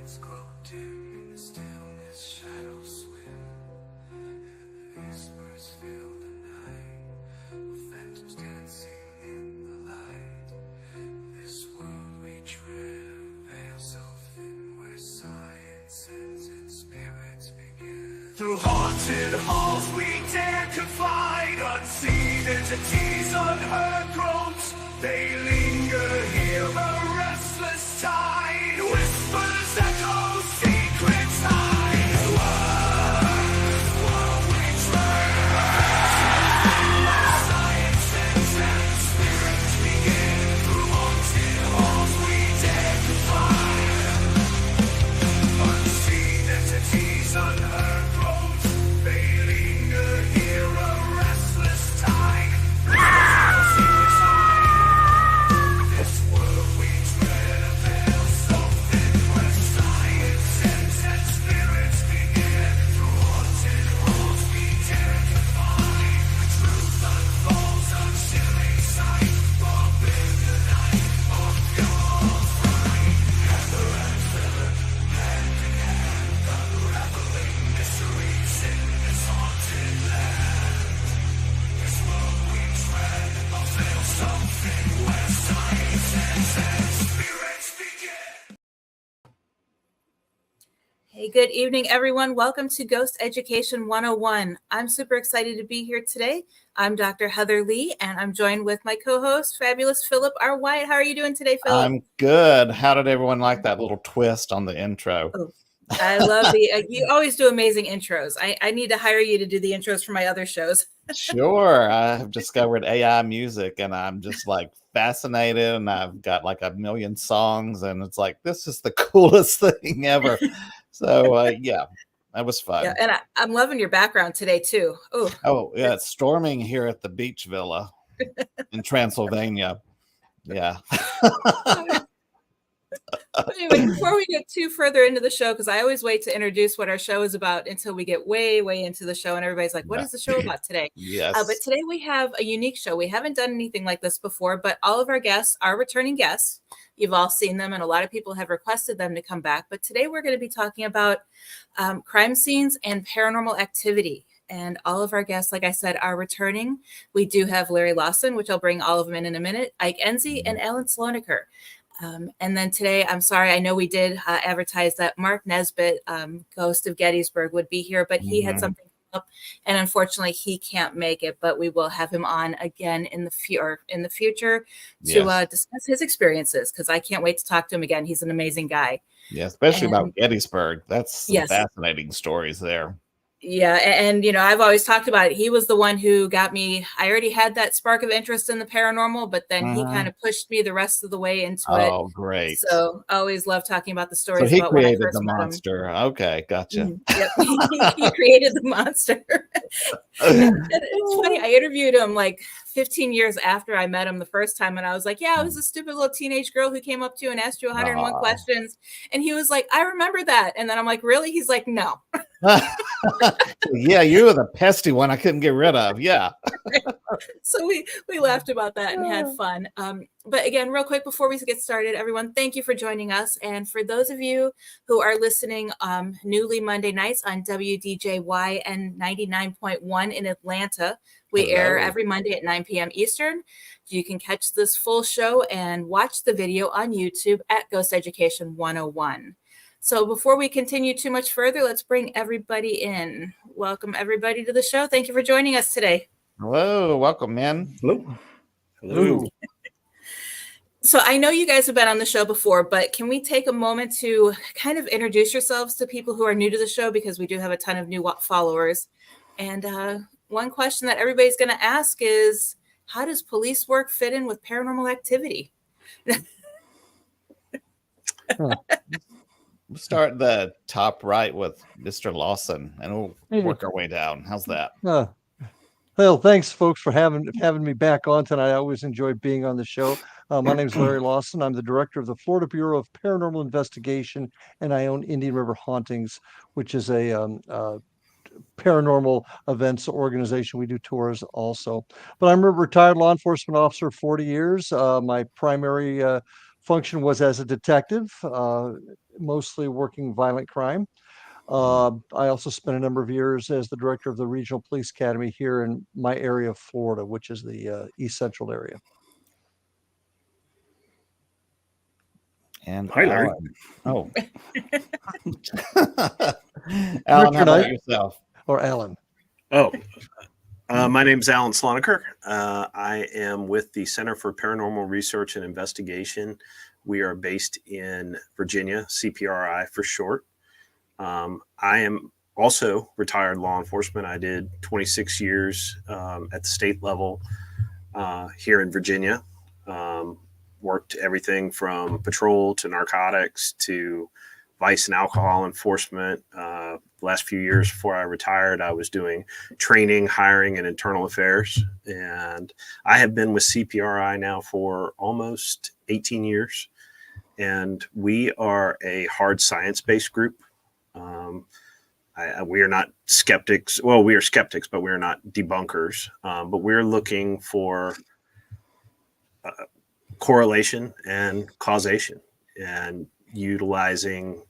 lights grow dim in the stillness, shadows swim, and the whispers fill the night, with phantoms dancing in the light. This world we tread, a veil so thin, where science ends and spirits begin. Through haunted halls we dare confide, unseen entities, unheard groans. They linger here, a restless tide. Whispers echo, secrets hide. World we tread, science ends and spirits begin. Through haunted halls we dare confide, unseen entities, unheard groans. They linger here, a restless tide. Secrets hide. This world we tread, a veil so thin, where science ends and spirits begin. Through haunted halls we dare to find. The truth unfolds, a chilling sight. Bomb in the night, of your fright. Heather and Philip, hand in hand, unraveling mysteries in this haunted land. This world we tread, a veil so thin, where science ends and spirits begin. Hey, good evening, everyone. Welcome to Ghost Education 101. I'm super excited to be here today. I'm Dr. Heather Leigh, and I'm joined with my co-host, fabulous Philip R. Wyatt. How are you doing today, Philip? I'm good. How did everyone like that little twist on the intro? Oh, I love you always do amazing intros. I need to hire you to do the intros for my other shows. Sure. I have discovered AI music and I'm just like fascinated, and I've got like a million songs, and it's like, this is the coolest thing ever. So yeah, that was fun. Yeah, and I'm loving your background today, too. Oh, yeah. It's storming here at the beach villa in Transylvania. Yeah. Anyway, before we get too further into the show, because I always wait to introduce what our show is about until we get way, way into the show, and everybody's like, what is the show about today? Yes. But today we have a unique show. We haven't done anything like this before, but all of our guests are returning guests. You've all seen them, and a lot of people have requested them to come back. But today we're going to be talking about crime scenes and paranormal activity. And all of our guests, like I said, are returning. We do have Larry Lawson, which I'll bring all of them in a minute, Ike Ensey, and Allen Slonaker. And then today, I'm sorry, I know we did advertise that Mark Nesbitt, Ghost of Gettysburg, would be here, but he had something come up, and unfortunately, he can't make it. But we will have him on again in the future to discuss his experiences, because I can't wait to talk to him again. He's an amazing guy. Yeah, especially about Gettysburg. That's some Yes. fascinating stories there. Yeah, and I've always talked about it. He was the one who got me. I already had that spark of interest in the paranormal, but then he kind of pushed me the rest of the way into it. Oh, great. So I always love talking about the stories. So he about when I created first the met him. monster. Okay, gotcha. Yep. He created the monster. It's funny. I interviewed him like 15 years after I met him the first time, and I was like, yeah, I was a stupid little teenage girl who came up to you and asked you 101 questions. And he was like, I remember that. And then I'm like, really? He's like, no. Yeah, you were the pesty one I couldn't get rid of. Yeah. So we laughed about that and had fun. But again, real quick before we get started, everyone, thank you for joining us. And for those of you who are listening newly Monday nights on WDJYN 99.1 in Atlanta, we air every Monday at 9 p.m. Eastern. You can catch this full show and watch the video on YouTube at Ghost Education 101. So before we continue too much further, let's bring everybody in. Welcome everybody to the show. Thank you for joining us today. Hello, welcome, man. Hello. Hello. So I know you guys have been on the show before, but can we take a moment to kind of introduce yourselves to people who are new to the show, because we do have a ton of new followers. And one question that everybody's going to ask is, how does police work fit in with paranormal activity? We'll start the top right with Mr. Lawson, and we'll work our way down. How's that? Well, thanks, folks, for having me back on tonight. I always enjoy being on the show. My name is Larry Lawson. I'm the director of the Florida Bureau of Paranormal Investigation, and I own Indian River Hauntings, which is a paranormal events organization. We do tours also. But I'm a retired law enforcement officer, 40 years. My primary function was as a detective. mostly working violent crime. I also spent a number of years as the director of the Regional Police Academy here in my area of Florida, which is the East Central area. And Hi, Larry. Alan. Oh. Alan, how Richard, about yourself? Or Alan. Oh, my name's Allen Slonaker. I am with the Center for Paranormal Research and Investigation. We are based in Virginia, CPRI for short. I am also retired law enforcement. I did 26 years at the state level here in Virginia. Worked everything from patrol to narcotics to vice and alcohol enforcement. The last few years before I retired, I was doing training, hiring, and internal affairs. And I have been with CPRI now for almost 18 years. And we are a hard science-based group. We are not skeptics. Well, we are skeptics, but we're not debunkers. But we're looking for correlation and causation and utilizing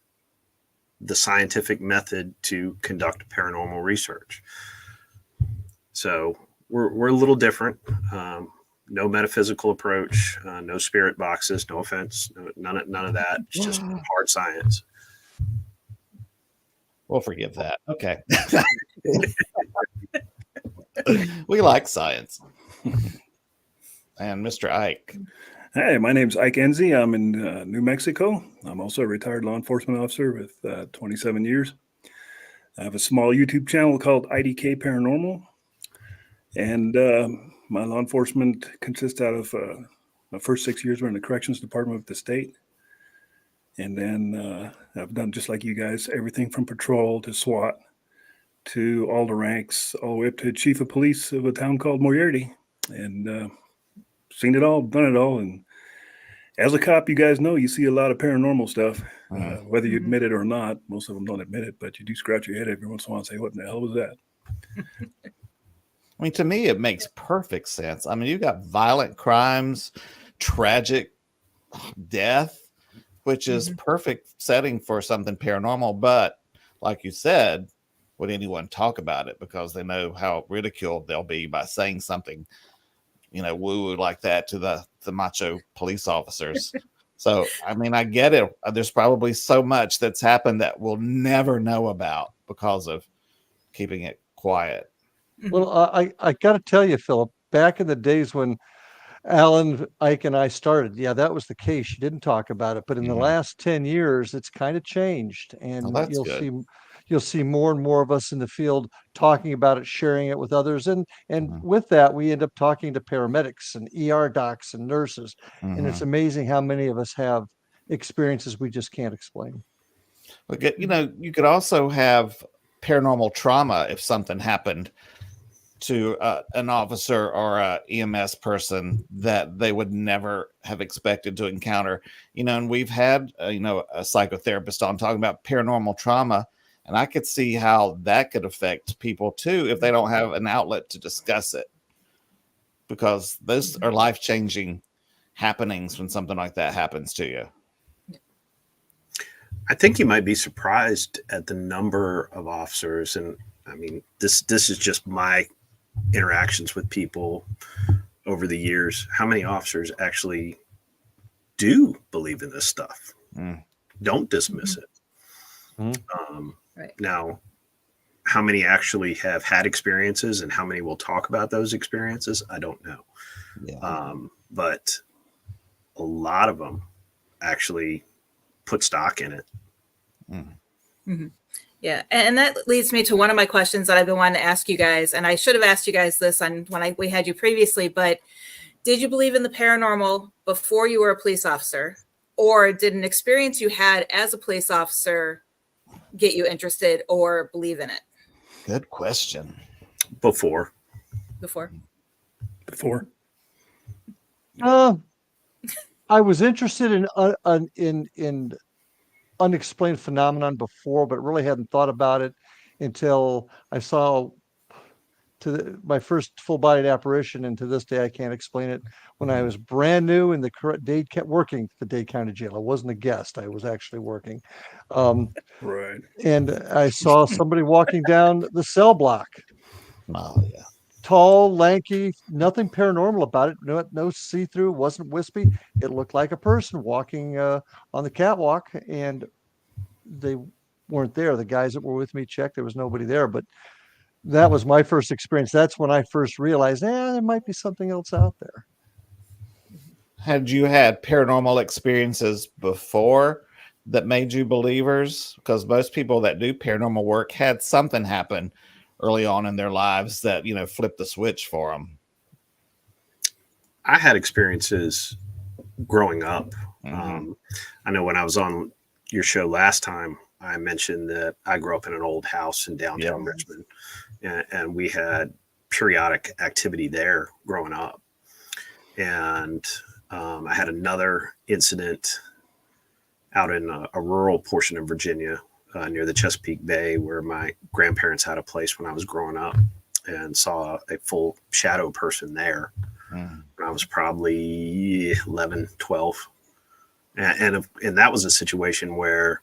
the scientific method to conduct paranormal research. So we're a little different. No metaphysical approach, no spirit boxes, no offense, none of that. It's just hard science. We'll forgive that. Okay. We like science. And Mr. Ike. Hi, my name's Ike Ensey. I'm in New Mexico. I'm also a retired law enforcement officer with 27 years. I have a small YouTube channel called IDK Paranormal. And my law enforcement consists out of my first 6 years were in the corrections department of the state. And then I've done, just like you guys, everything from patrol to SWAT to all the ranks, all the way up to chief of police of a town called Moriarty. And seen it all, done it all. And as a cop, you guys know you see a lot of paranormal stuff, whether you admit it or not. Most of them don't admit it, but you do scratch your head every once in a while and say, what in the hell was that? I mean, to me, it makes perfect sense. I mean, you've got violent crimes, tragic death, which is perfect setting for something paranormal. But like you said, would anyone talk about it because they know how ridiculed they'll be by saying something, woo-woo like that to the macho police officers. So, I mean, I get it. There's probably so much that's happened that we'll never know about because of keeping it quiet. Well, I got to tell you, Philip, back in the days when Alan, Ike, and I started, yeah, that was the case. You didn't talk about it, but in the last 10 years, it's kind of changed, and you'll see more and more of us in the field talking about it, sharing it with others, and with that, we end up talking to paramedics and ER docs and nurses, and it's amazing how many of us have experiences we just can't explain. But you could also have paranormal trauma if something happened to an officer or a EMS person that they would never have expected to encounter. And we've had a psychotherapist on talking about paranormal trauma, and I could see how that could affect people too if they don't have an outlet to discuss it, because those are life-changing happenings when something like that happens to you. I think you might be surprised at the number of officers, and I mean, this is just my interactions with people over the years, how many officers actually do believe in this stuff, don't dismiss it. Right. Now, how many actually have had experiences and how many will talk about those experiences, I don't know. Yeah. But a lot of them actually put stock in it. Yeah. And that leads me to one of my questions that I've been wanting to ask you guys. And I should have asked you guys this when we had you previously, but did you believe in the paranormal before you were a police officer, or did an experience you had as a police officer get you interested or believe in it? Good question. Before. I was interested in unexplained phenomenon before, but really hadn't thought about it until I saw my first full-bodied apparition, and to this day I can't explain it. When I was brand new in the Dade working the Dade County Jail, I wasn't a guest; I was actually working. Right. And I saw somebody walking down the cell block. Oh yeah. Tall, lanky, nothing paranormal about it. No see-through. It wasn't wispy. It looked like a person walking on the catwalk, and they weren't there. The guys that were with me checked. There was nobody there, but that was my first experience. That's when I first realized, there might be something else out there. Had you had paranormal experiences before that made you believers? Because most people that do paranormal work had something happen early on in their lives that, flipped the switch for them. I had experiences growing up. Mm-hmm. I know when I was on your show last time, I mentioned that I grew up in an old house in downtown Richmond, and we had periodic activity there growing up. And I had another incident out in a rural portion of Virginia near the Chesapeake Bay, where my grandparents had a place when I was growing up, and saw a full shadow person there. When I was probably 11, 12. And that was a situation where,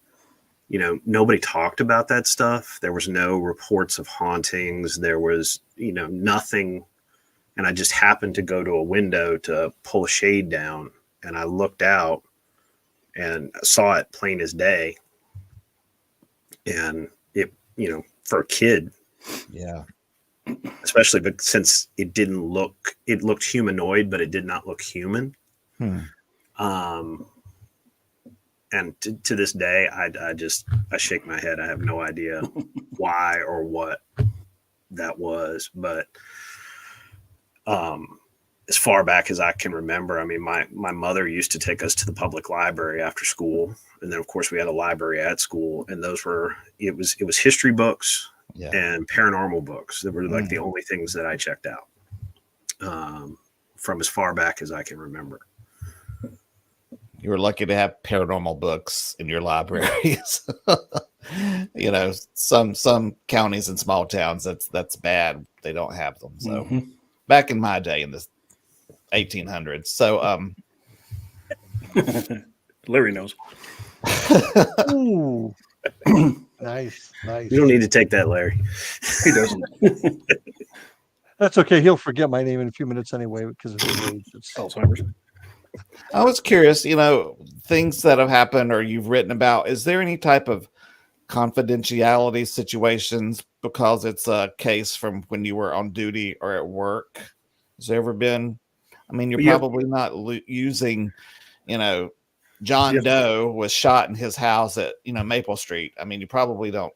nobody talked about that stuff. There was no reports of hauntings. There was, nothing. And I just happened to go to a window to pull a shade down, and I looked out and saw it plain as day. And it, for a kid, Yeah. especially, but since it looked humanoid, but it did not look human. And to this day, I shake my head. I have no idea why or what that was. But as far back as I can remember, I mean, my mother used to take us to the public library after school. And then, of course, we had a library at school. And it was history books and paranormal books. That were like the only things that I checked out from as far back as I can remember. You were lucky to have paranormal books in your libraries. Some counties and small towns, that's bad. They don't have them. So back in my day in the 1800s. So Larry knows. Ooh. Nice. You don't need to take that, Larry. He doesn't. That's okay. He'll forget my name in a few minutes anyway because of his age. It's Alzheimer's. I was curious, things that have happened or you've written about, is there any type of confidentiality situations because it's a case from when you were on duty or at work? Has there ever been? I mean, you're probably not using, John Doe was shot in his house at, Maple Street. I mean, you probably don't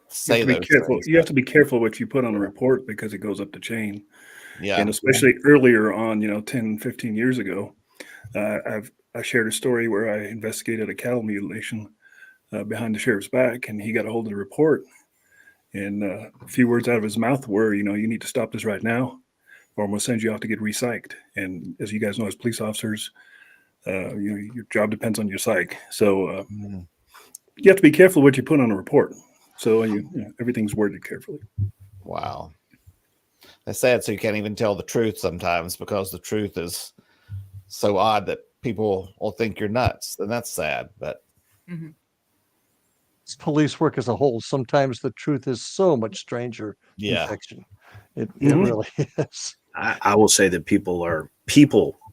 say those things. You have to be careful what you put on a report because it goes up the chain. Yeah. And especially earlier on, 10, 15 years ago, I shared a story where I investigated a cattle mutilation behind the sheriff's back, and he got a hold of the report. And a few words out of his mouth were, you need to stop this right now, or I'm going to send you off to get recycled. And as you guys know, as police officers, your job depends on your psych. So you have to be careful what you put on a report. So everything's worded carefully. Wow. That's sad. So you can't even tell the truth sometimes because the truth is so odd that people will think you're nuts. And that's sad. But it's police work as a whole. Sometimes the truth is so much stranger than fiction. It really is. I will say that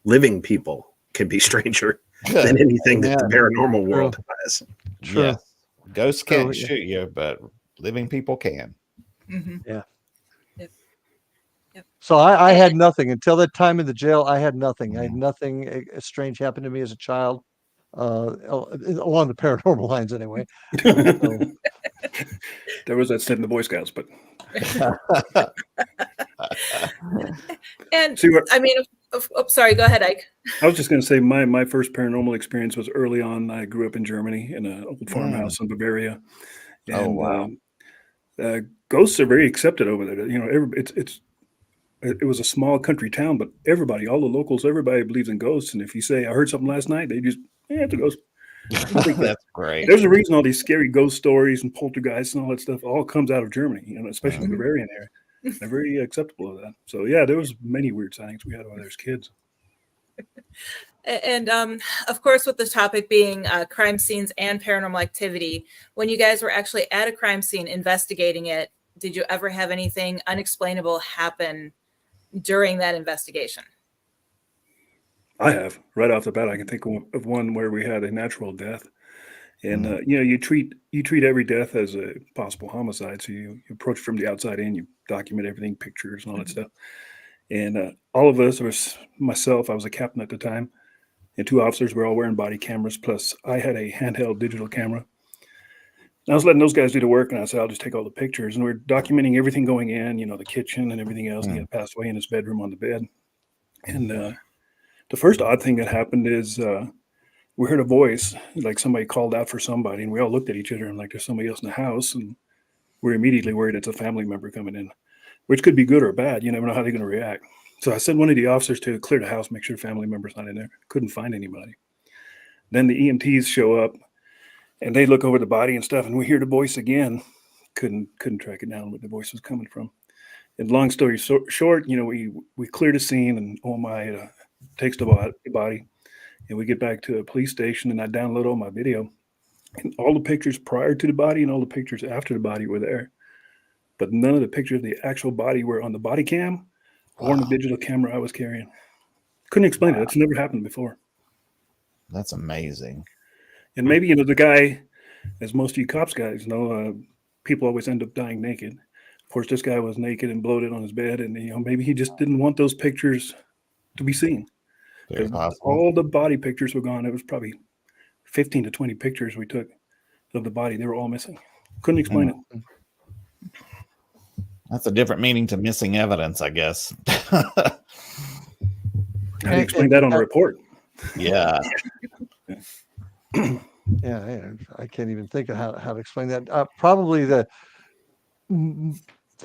living people can be stranger than anything that the paranormal world has. True. Yeah. Ghosts can't shoot you, but living people can. Yeah. Yep. So I had nothing until that time in the jail. I had nothing. I had nothing strange happen to me as a child, along the paranormal lines anyway. There was that said in the Boy Scouts, but and sorry, go ahead, Ike. I was just going to say my first paranormal experience was early on. I grew up in Germany in an old farmhouse in Bavaria. And, ghosts are very accepted over there. It was a small country town, but all the locals, everybody believes in ghosts. And if you say, I heard something last night, they just, it's a ghost. That's great. There's a reason all these scary ghost stories and poltergeists and all that stuff all comes out of Germany, especially the Bavarian area. They're very acceptable of that. So yeah, there was many weird sightings we had while there was kids. And of course, with the topic being crime scenes and paranormal activity, when you guys were actually at a crime scene investigating it, did you ever have anything unexplainable happen during that investigation? I have right off the bat. I can think of one where we had a natural death, and you treat every death as a possible homicide. So you approach from the outside in, you document everything, pictures and all that stuff. And all of us, was myself, I was a captain at the time, and 2 officers were all wearing body cameras. Plus, I had a handheld digital camera. And I was letting those guys do the work, and I said, I'll just take all the pictures. And we're documenting everything going in, the kitchen and everything else. And he had passed away in his bedroom on the bed. And the first odd thing that happened is we heard a voice, like somebody called out for somebody, and we all looked at each other and like there's somebody else in the house, and we're immediately worried it's a family member coming in, which could be good or bad. You never know how they're going to react. So I sent one of the officers to clear the house, make sure family member's not in there. Couldn't find anybody. Then the EMTs show up, and they look over the body and stuff, and we hear the voice again. Couldn't track it down where the voice was coming from. And long story short, we cleared the scene, and OMI takes the body, and we get back to the police station, and I download all my video, and all the pictures prior to the body and all the pictures after the body were there, but none of the pictures of the actual body were on the body cam or on the digital camera I was carrying. Couldn't explain it. It's never happened before. That's amazing. And maybe the guy, as most of you cops guys know, people always end up dying naked. Of course, this guy was naked and bloated on his bed, and maybe he just didn't want those pictures to be seen. All the body pictures were gone. It was probably 15 to 20 pictures we took of the body. They were all missing. Couldn't explain it. That's a different meaning to missing evidence, I guess. How do you explain that on a report? Yeah. Yeah, I can't even think of how to explain that. Probably the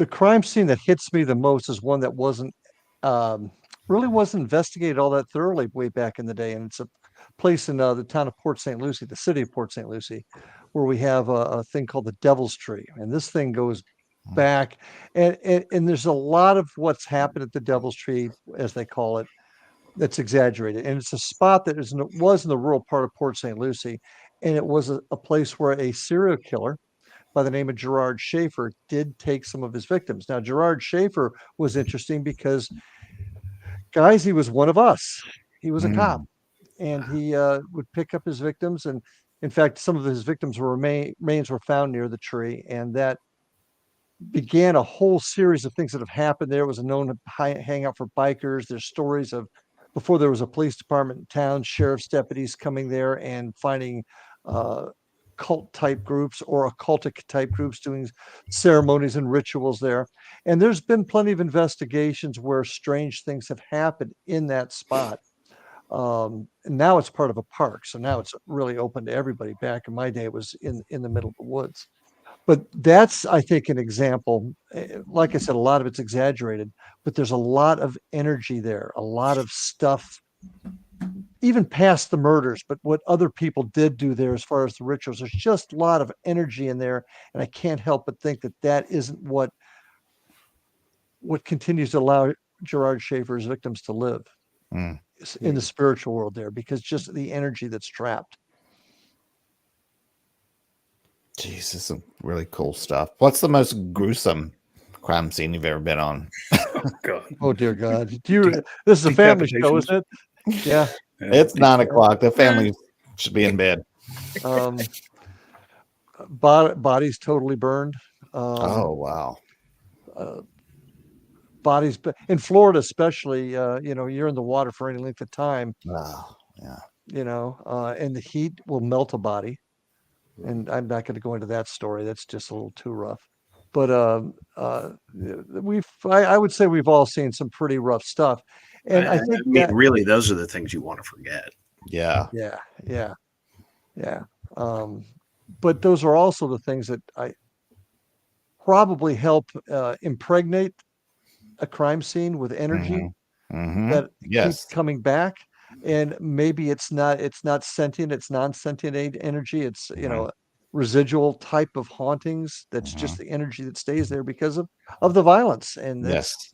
crime scene that hits me the most is one that really wasn't investigated all that thoroughly way back in the day, and it's a place in the town of Port St. Lucie, the city of Port St. Lucie, where we have a thing called the Devil's Tree, and this thing goes back, and there's a lot of what's happened at the Devil's Tree, as they call it, that's exaggerated, and it's a spot that was in the rural part of Port St. Lucie, and it was a place where a serial killer by the name of Gerard Schaefer did take some of his victims. Now, Gerard Schaefer was interesting because, guys, he was one of us. He was a cop, and he would pick up his victims, and in fact, some of his victims' remains were found near the tree, and that began a whole series of things that have happened there. It was a known hangout for bikers. There's stories of before there was a police department in town, sheriff's deputies coming there and finding cult type groups or occultic type groups doing ceremonies and rituals there. And there's been plenty of investigations where strange things have happened in that spot. And now it's part of a park. So now it's really open to everybody. Back in my day, it was in the middle of the woods. But that's, I think, an example. Like I said, a lot of it's exaggerated, but there's a lot of energy there, a lot of stuff, even past the murders, but what other people did do there as far as the rituals. There's just a lot of energy in there, and I can't help but think that isn't what continues to allow Gerard Schaefer's victims to live in the spiritual world there, because just the energy that's trapped. Jeez, this is some really cool stuff. What's the most gruesome crime scene you've ever been on? Oh, God. Oh, dear God. This is a family show, isn't it? Yeah. It's 9 o'clock. The family should be in bed. Bodies totally burned. Oh, wow. Bodies in Florida, especially, you're in the water for any length of time. Wow. Yeah. And the heat will melt a body. And I'm not going to go into that story. That's just a little too rough. But I would say we've all seen some pretty rough stuff. And I think really, those are the things you want to forget. Yeah. Yeah. But those are also the things that I probably help impregnate a crime scene with energy that keeps coming back. And maybe it's not sentient, it's non-sentient energy. It's, residual type of hauntings. That's Mhm. just the energy that stays there because of the violence. And that's Yes.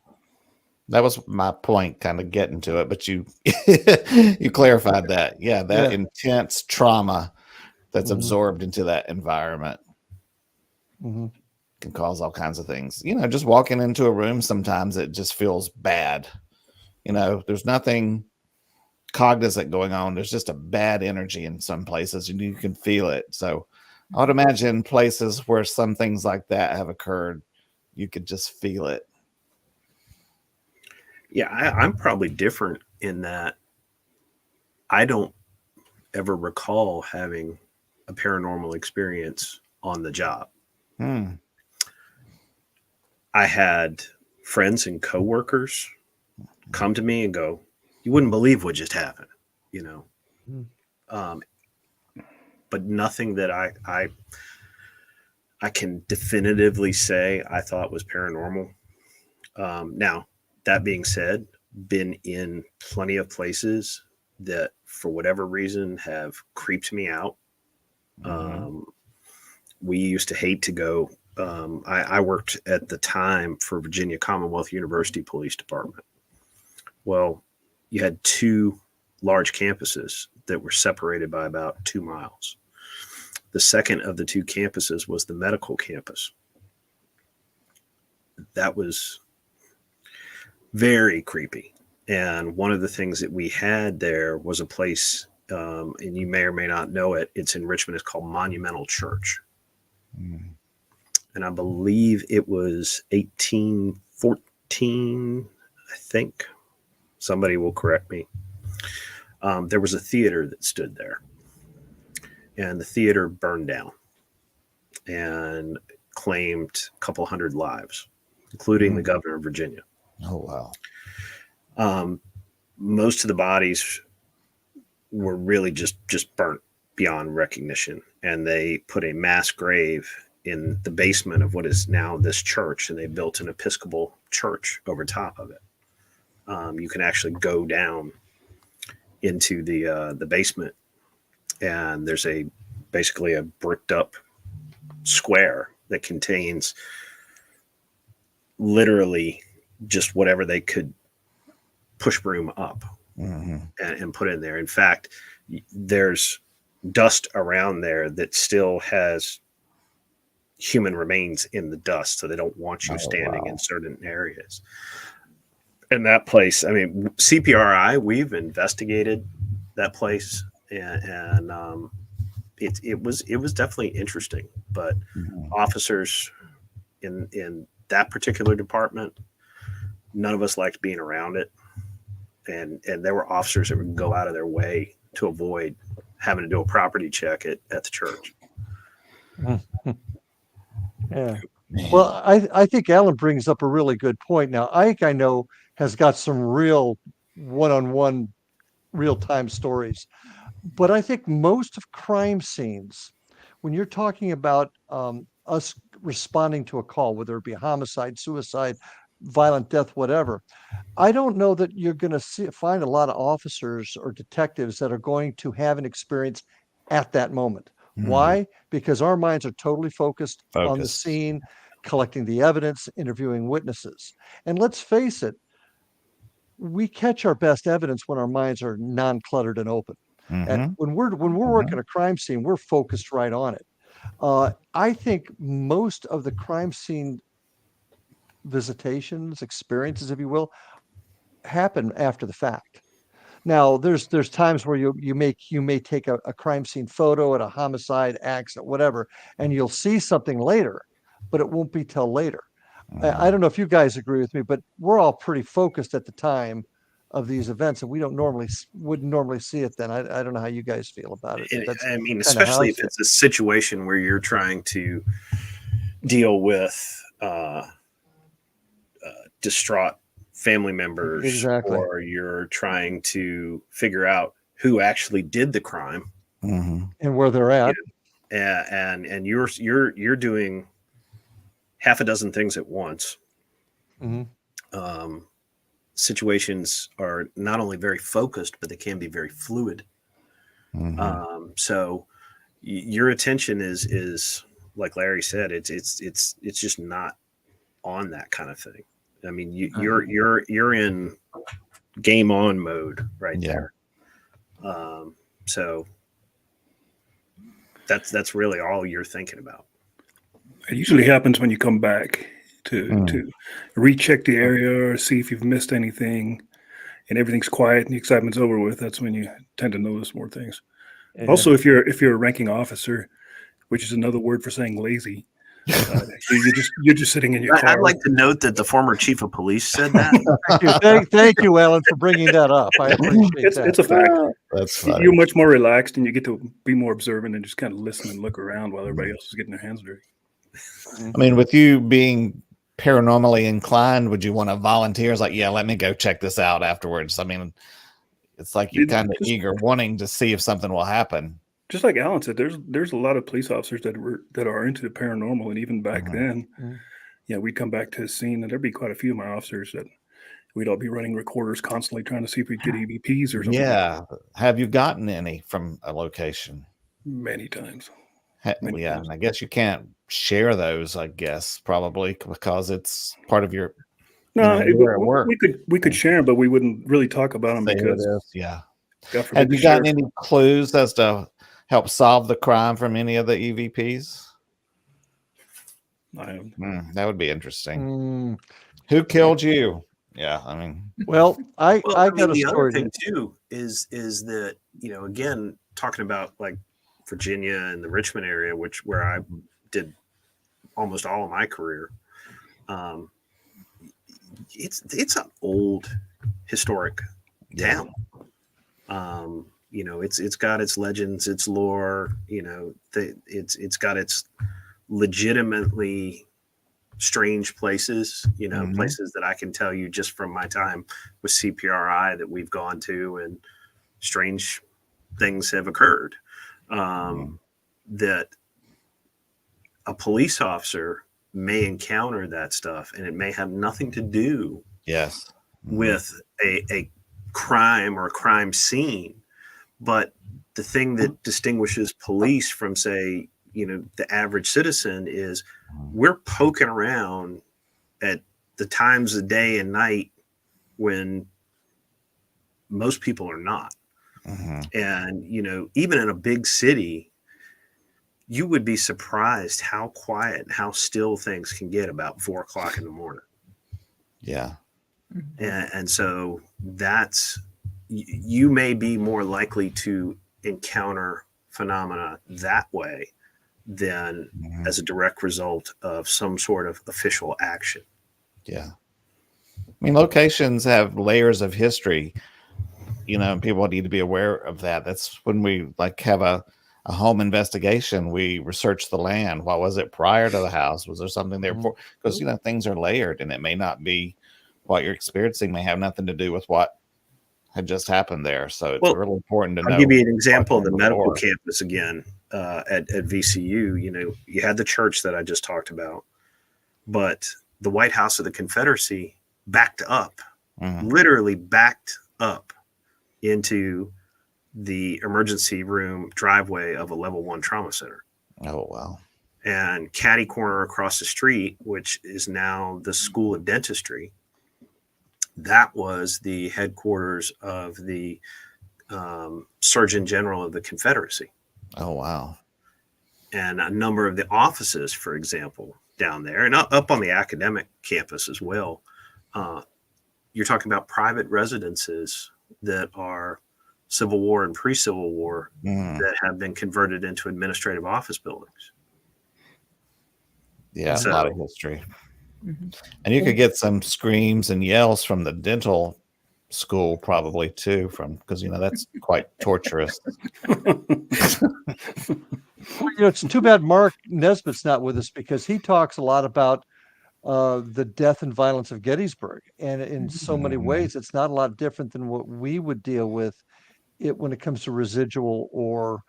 That was my point, kind of getting to it, but you you clarified that. Yeah, that yeah. intense trauma that's Mhm, absorbed into that environment mhm. can cause all kinds of things. Just walking into a room, sometimes it just feels bad. There's nothing cognizant going on. There's just a bad energy in some places, and you can feel it. So I would imagine places where some things like that have occurred, you could just feel it. Yeah, I'm probably different in that I don't ever recall having a paranormal experience on the job. Hmm. I had friends and coworkers come to me and go, "You wouldn't believe what just happened," you know. Mm. Um, but nothing that I can definitively say I thought was paranormal. Now, that being said, been in plenty of places that, for whatever reason, have creeped me out. Mhm. We used to hate to go. I worked at the time for Virginia Commonwealth University Police Department. Well, you had two large campuses that were separated by about 2 miles. The second of the two campuses was the medical campus. That was very creepy. And one of the things that we had there was a place, and you may or may not know it, it's in Richmond, it's called Monumental Church. Mhm. And I believe it was 1814, I think. Somebody will correct me. There was a theater that stood there, and the theater burned down and claimed a couple hundred lives, including the Mhm. governor of Virginia. Oh, wow. Um, most of the bodies were really just burnt beyond recognition, and they put a mass grave in the basement of what is now this church, and they built an Episcopal church over top of it. You can actually go down into the basement, and there's basically a bricked up square that contains literally just whatever they could push broom up Mhm. and put in there. In fact, there's dust around there that still has human remains in the dust, so they don't want you Oh, standing in wow. certain areas. And that place, I mean, CPRI, we've investigated that place, and it was definitely interesting. But Mhm. officers in that particular department, none of us liked being around it, and there were officers that would go out of their way to avoid having to do a property check at the church. Mm. Yeah. Man. Well, I think Alan brings up a really good point. Now, Ike, I know, has got some real one-on-one, real-time stories, but I think most of crime scenes, when you're talking about us responding to a call, whether it be homicide, suicide, violent death, whatever, I don't know that you're going to find a lot of officers or detectives that are going to have an experience at that moment. Mhm. Why? Because our minds are totally focused on the Focused. scene, collecting the evidence, interviewing witnesses. And let's face it, we catch our best evidence when our minds are non-cluttered and open. And Mhm. when we're working Mhm. a crime scene, we're focused right on it. I think most of the crime scene visitations, experiences, if you will, happen after the fact. Now, there's times where you may take a crime scene photo at a homicide, accident, whatever, and you'll see something later, but it won't be till later. I Mhm. don't know if you guys agree with me, but we're all pretty focused at the time of these events, and we wouldn't normally see it then. I don't know how you guys feel about it, but that's I mean, kind of how I especially if feel. it's a situation where you're trying to deal with distraught family members, Exactly. or you're trying to figure out who actually did the crime, Mhm. And where they're you at. know, and you're doing half a dozen things at once. Mhm. Um, Situations are not only very focused, but they can be very fluid. Mhm. So your attention is like Larry said, it's just not on that kind of thing. I mean, you're in game on mode right Yeah. there. So that's really all you're thinking about. It usually happens when you come back to recheck the area or see if you've missed anything, and everything's quiet and the excitement's over with. That's when you tend to notice more things. Yeah. Also, if you're a ranking officer, which is another word for saying lazy, you're just sitting in your car. I'd like to note that the former chief of police said that. Thank you, Alan, for bringing that up. I appreciate that. It's a fact. That's funny. You're much more relaxed and you get to be more observant and just kind of listen and look around while everybody else is getting their hands dirty. I mean, with you being paranormally inclined, would you want to volunteer? It's like, yeah, let me go check this out afterwards. I mean, it's like you're kind of eager, wanting to see if something will happen. Just like Alan said, there's a lot of police officers that are into the paranormal, and even back then, we'd come back to the scene, and there'd be quite a few of my officers that we'd all be running recorders constantly trying to see if we'd get EVPs or something. Yeah. Have you gotten any from a location? Many times. Yeah, and I guess you can't share those, I guess, probably because it's part of your work. We could share them, but we wouldn't really talk about them because Have you gotten any clues as to help solve the crime from any of the EVPs? That would be interesting. Who killed you? Yeah, I mean, well, I got a the story. other thing too is that, again, talking about like Virginia and the Richmond area, where I did almost all of my career. It's an old historic town. It's got its legends, its lore. It's got its legitimately strange places. Places that I can tell you just from my time with CPRI that we've gone to, and strange things have occurred. That a police officer may encounter that stuff, and it may have nothing to do with a crime or a crime scene. But the thing that distinguishes police from, say, the average citizen is we're poking around at the times of day and night when most people are not. And, even in a big city, you would be surprised how quiet and how still things can get about 4 o'clock in the morning. Yeah. And so you may be more likely to encounter phenomena that way than as a direct result of some sort of official action. Yeah. I mean, locations have layers of history, and people need to be aware of that. That's when we have a home investigation. We research the land. What was it prior to the house? Was there something there before? Because, things are layered, and it may not be what you're experiencing, may have nothing to do with what had just happened there. So it's really important to know. I'll give you an example of the medical campus again at VCU. You had the church that I just talked about, but the White House of the Confederacy backed up, literally backed up into the emergency room driveway of a level 1 trauma center. Oh, wow. And catty corner across the street, which is now the School of Dentistry, that was the headquarters of the Surgeon General of the Confederacy. Oh, wow. And a number of the offices, for example, down there, and up on the academic campus as well, you're talking about private residences that are Civil War and pre-Civil War that have been converted into administrative office buildings. Yeah, a lot of history. And you could get some screams and yells from the dental school probably too, because that's quite torturous. It's too bad Mark Nesbitt's not with us, because he talks a lot about the death and violence of Gettysburg, and in so many ways it's not a lot different than what we would deal with when it comes to residual or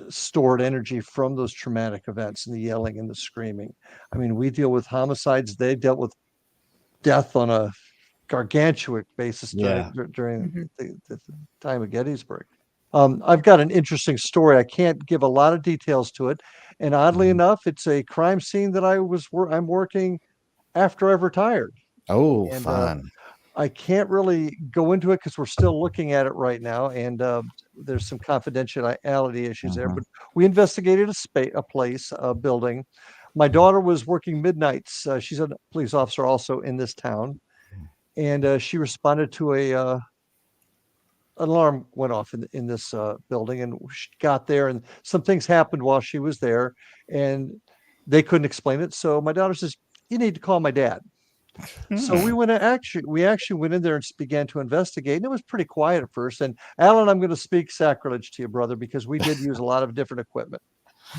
stored energy from those traumatic events, and the yelling and the screaming. I mean, we deal with homicides. They dealt with death on a gargantuan basis during the time of Gettysburg. I've got an interesting story. I can't give a lot of details to it, and oddly enough, it's a crime scene that I'm working after I've retired, Oh, and fun. I can't really go into it because we're still looking at it right now, and there's some confidentiality issues there. Mhm. But we investigated a place, a building. My daughter was working midnights. She's a police officer also in this town, and she responded to an alarm went off in this building, and she got there, and some things happened while she was there, and they couldn't explain it. So my daughter says, "You need to call my dad." So Hmm. we actually went in there and began to investigate, and it was pretty quiet at first. And Alan, I'm going to speak sacrilege to you, brother, because we did use a lot of different equipment.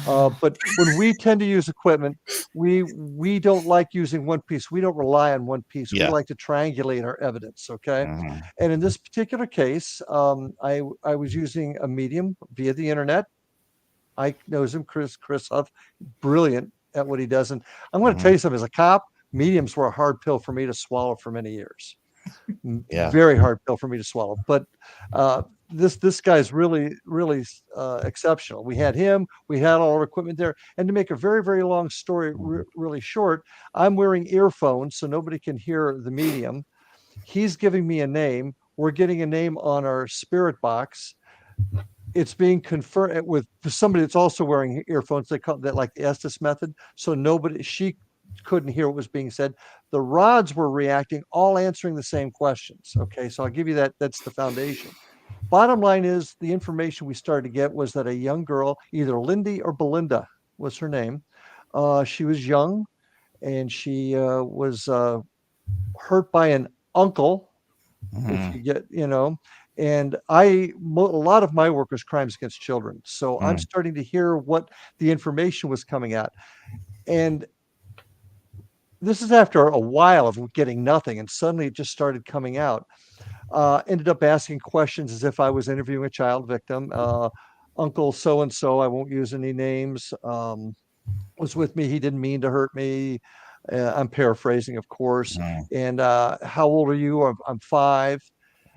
But when we tend to use equipment, we don't like using one piece. We don't rely on one piece. We Yeah. like to triangulate our evidence. Okay, Mhm. and in this particular case, I was using a medium via the internet. Ike knows him, Chris Huff, brilliant at what he does. And I'm going to tell Mhm. you something. As a cop, mediums were a hard pill for me to swallow for many years. Yeah. Very hard pill for me to swallow. But uh, this guy's really exceptional. We had him. We had all our equipment there. And to make a very long story really short, I'm wearing earphones so nobody can hear the medium. He's giving me a name. We're getting a name on our spirit box. It's being confirmed with somebody that's also wearing earphones. They call that like the Estes method. So she couldn't hear what was being said. The rods were reacting, all answering the same questions. Okay, so I'll give you that. That's the foundation. Bottom line is the information we started to get was that a young girl, either Lindy or Belinda was her name. She was young, and she was hurt by an uncle, if Mhm. you get, and a lot of my work was crimes against children. So I'm Mm. starting to hear what the information was coming at. And this is after a while of getting nothing, and suddenly it just started coming out. Ended up asking questions as if I was interviewing a child victim. Uncle so and so, I won't use any names, was with me. He didn't mean to hurt me. I'm paraphrasing, of course. Mm. And how old are you? I'm 5.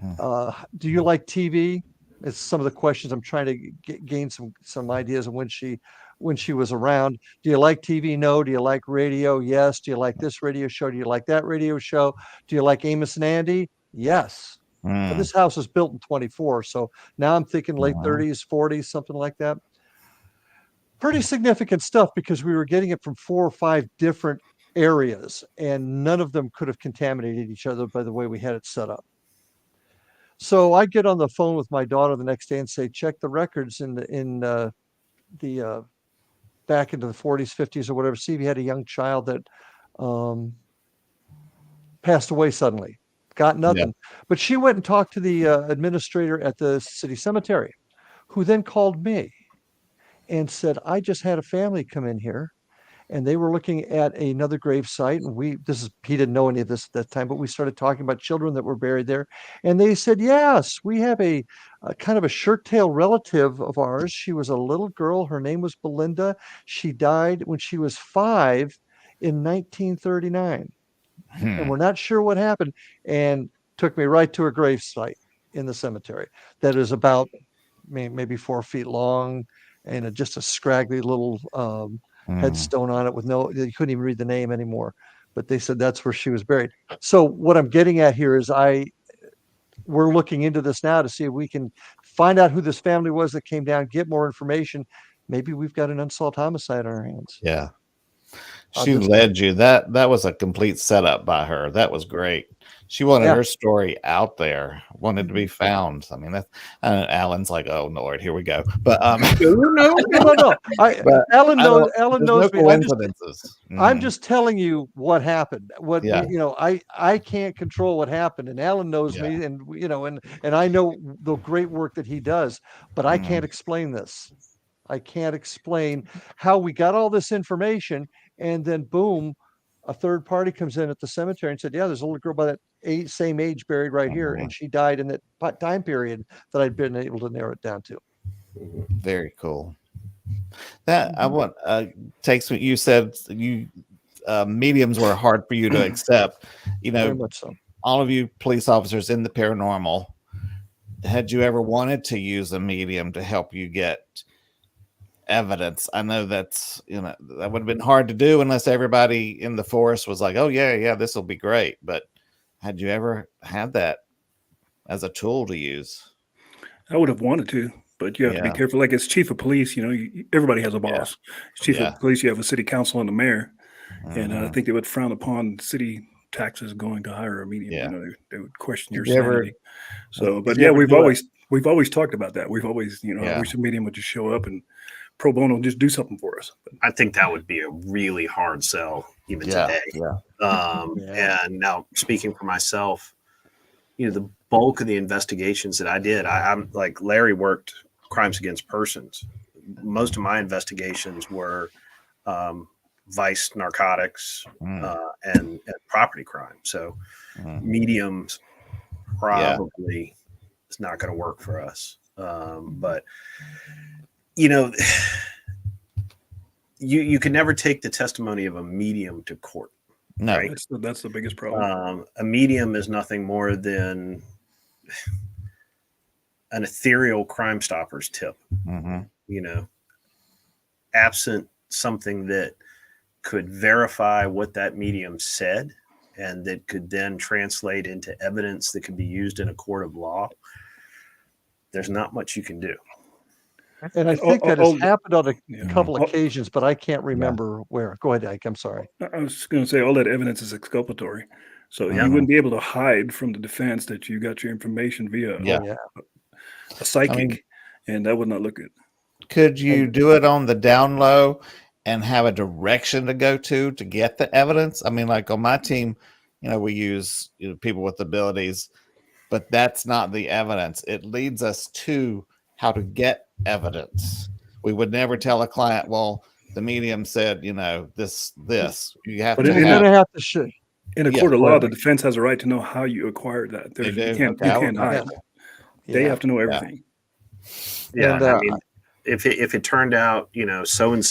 Mm. Do you like TV? It's some of the questions I'm trying to gain some ideas of when she was around. Do you like TV? No. Do you like radio? Yes. Do you like this radio show? Do you like that radio show? Do you like Amos and Andy? Yes. Now, Mm. this house was built in 24, so now I'm thinking late Mhm. 30s, 40s, something like that. Pretty significant stuff because we were getting it from 4 or 5 different areas, and none of them could have contaminated each other by the way we had it set up. So I get on the phone with my daughter the next day and say, check the records in the back into the 40s, 50s, or whatever. See if you had a young child that um, passed away suddenly. Got Yeah. nothing. But she went and talked to the administrator at the city cemetery, who then called me and said, I just had a family come in here, and they were looking at another grave site, and he didn't know any of this at that time, but we started talking about children that were buried there, and they said, yes, we have a kind of a shirt tail relative of ours. She was a little girl. Her name was Belinda. She died when she was 5 in 1939, and Hmm. we're not sure what happened. And took me right to a grave site in the cemetery that is about maybe 4 feet long, and just a scraggly little Mm. headstone on it with you couldn't even read the name anymore. But they said that's where she was buried. So what I'm getting at here is we're looking into this now to see if we can find out who this family was that came down, get more information. Maybe we've got an unsolved homicide on our hands. Yeah. She This, led you. That was a complete setup by her. That was great. She wanted yeah. her story out there, wanted to be found. I mean, that Alan's like, oh Lord, here we go. But No. but Alan I don't. Alan There's no knows me. coincidences. I'm Mhm. just telling you what happened. Yeah. I can't control what happened, and Alan knows Yeah. me, and I know the great work that he does, but I can't Mhm. explain this. I can't explain how we got all this information, and then boom, a third party comes in at the cemetery and said, "Yeah, there's a little girl by that same age buried right here, and Mhm. she died in that time period that I'd been able to narrow it down to." Very cool. That I Mhm. want takes what you said. You mediums were hard for you to accept. You Very know, much so. all of you police officers in the paranormal, had you ever wanted to use a medium to help you get evidence? I know that's, that would have been hard to do unless everybody in the force was like, oh yeah, this will be great. But had you ever had that as a tool to use? I would have wanted to, but you have to be Yeah. careful. Like as chief of police, everybody has a boss. As chief Yeah. of police, you have a city council and a mayor, and I Mhm. think they would frown upon city taxes going to hire a medium. Yeah. They would question your Did you ever- sanity. So, did but you yeah, ever we've always talked about that. We've always, I Yeah. wish a medium would just show up and pro bono just do something for us. But I think that would be a really hard sell even Yeah. today. Yeah. Yeah. And now speaking for myself, the bulk of the investigations that I did, I'm like Larry worked crimes against persons. Most of my investigations were vice, narcotics, and property crime. So mediums probably is not going to work for us. But you can never take the testimony of a medium to court. No. Right? that's the biggest problem. A medium is nothing more than an ethereal Crime Stoppers tip. Mhm. Absent something that could verify what that medium said and that could then translate into evidence that could be used in a court of law, there's not much you can do. And I think that has happened on a couple occasions, but I can't remember where. Go ahead, Ike. I'm sorry. I was going to say all that evidence is exculpatory, so Yeah. you wouldn't be able to hide from the defense that you got your information via Yeah. a psychic, and that would not look good. Could you do it on the down low and have a direction to go to get the evidence? I mean, like on my team, we use people with abilities, but that's not the evidence. It leads us to how to get evidence. We would never tell a client, well, the medium said, this. You have But to in You're have. going to have to show. In a Yeah, court of law, whatever. the defense has a right to know how you acquired that. They You do? can't Okay, I would hide. not. They Yeah. have to know everything. Yeah. And, I mean, if it turned out, so and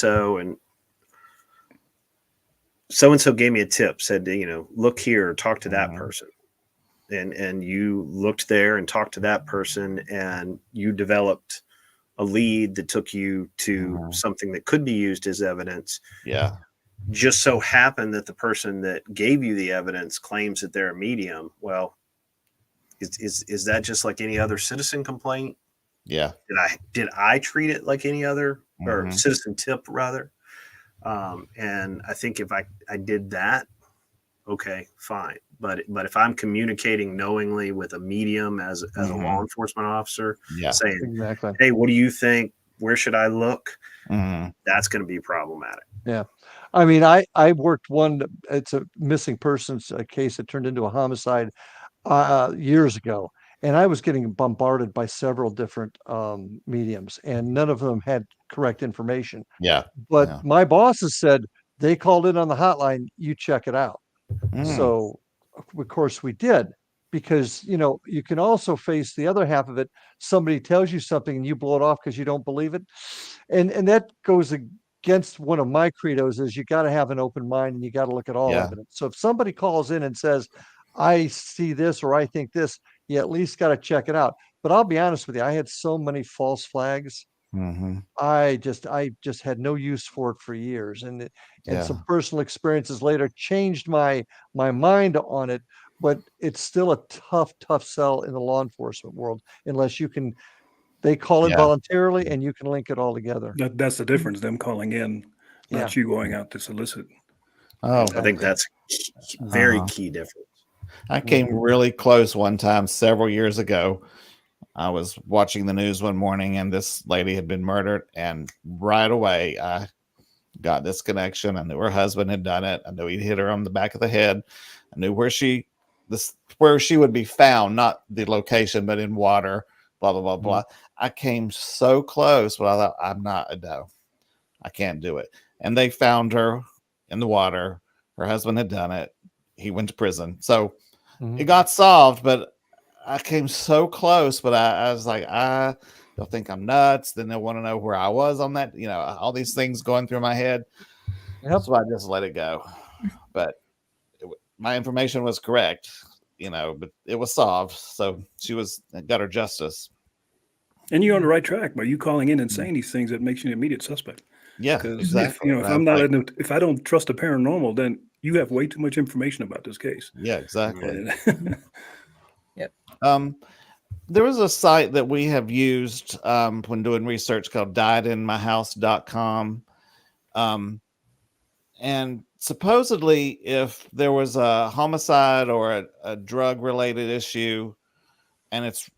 so gave me a tip, said, look here, talk to that person. And you looked there and talked to that person, and you developed a lead that took you to something that could be used as evidence. Yeah. Just so happened that the person that gave you the evidence claims that they're a medium. Well, is that just like any other citizen complaint? Yeah. Did I treat it like any other or citizen tip rather? And I think if I did that, okay, fine. But if I'm communicating knowingly with a medium as a law enforcement officer, saying, Exactly. hey, what do you think? Where should I look? Mhm. That's going to be problematic. Yeah. I mean, I worked one, it's a missing persons case that turned into a homicide years ago. And I was getting bombarded by several different mediums, and none of them had correct information. Yeah. But my bosses said they called in on the hotline, you check it out. So, of course, we did, because, you can also face the other half of it. Somebody tells you something and you blow it off because you don't believe it. And that goes against one of my credos, is you got to have an open mind and you got to look at all evidence. So if somebody calls in and says, I see this or I think this, you at least got to check it out. But I'll be honest with you, I had so many false flags. I just had no use for it for years, and some personal experiences later changed my mind on it. But it's still a tough sell in the law enforcement world unless they call it voluntarily and you can link it all together. That's the difference. Them calling in, not you going out to solicit. Oh, I think that's very key difference. I came really close one time several years ago. I was watching the news one morning and this lady had been murdered, and right away I got this connection. I knew her husband had done it. I knew he'd hit her on the back of the head. I knew where she would be found, not the location, but in water, blah, blah, blah, blah. I came so close, but I thought, I'm not a doe. I can't do it. And they found her in the water. Her husband had done it. He went to prison. So it got solved, but I came so close, but I was like, they'll think I'm nuts. Then they'll want to know where I was on that, all these things going through my head. So I just let it go. But my information was correct. but it was solved. So she got her justice. And you're on the right track by you calling in and saying these things. That makes you an immediate suspect. Yeah, Because exactly. if I don't trust the paranormal, then you have way too much information about this case. Yeah, exactly. Yep. There was a site that we have used when doing research called diedinmyhouse.com. And supposedly, if there was a homicide or a drug related issue and it's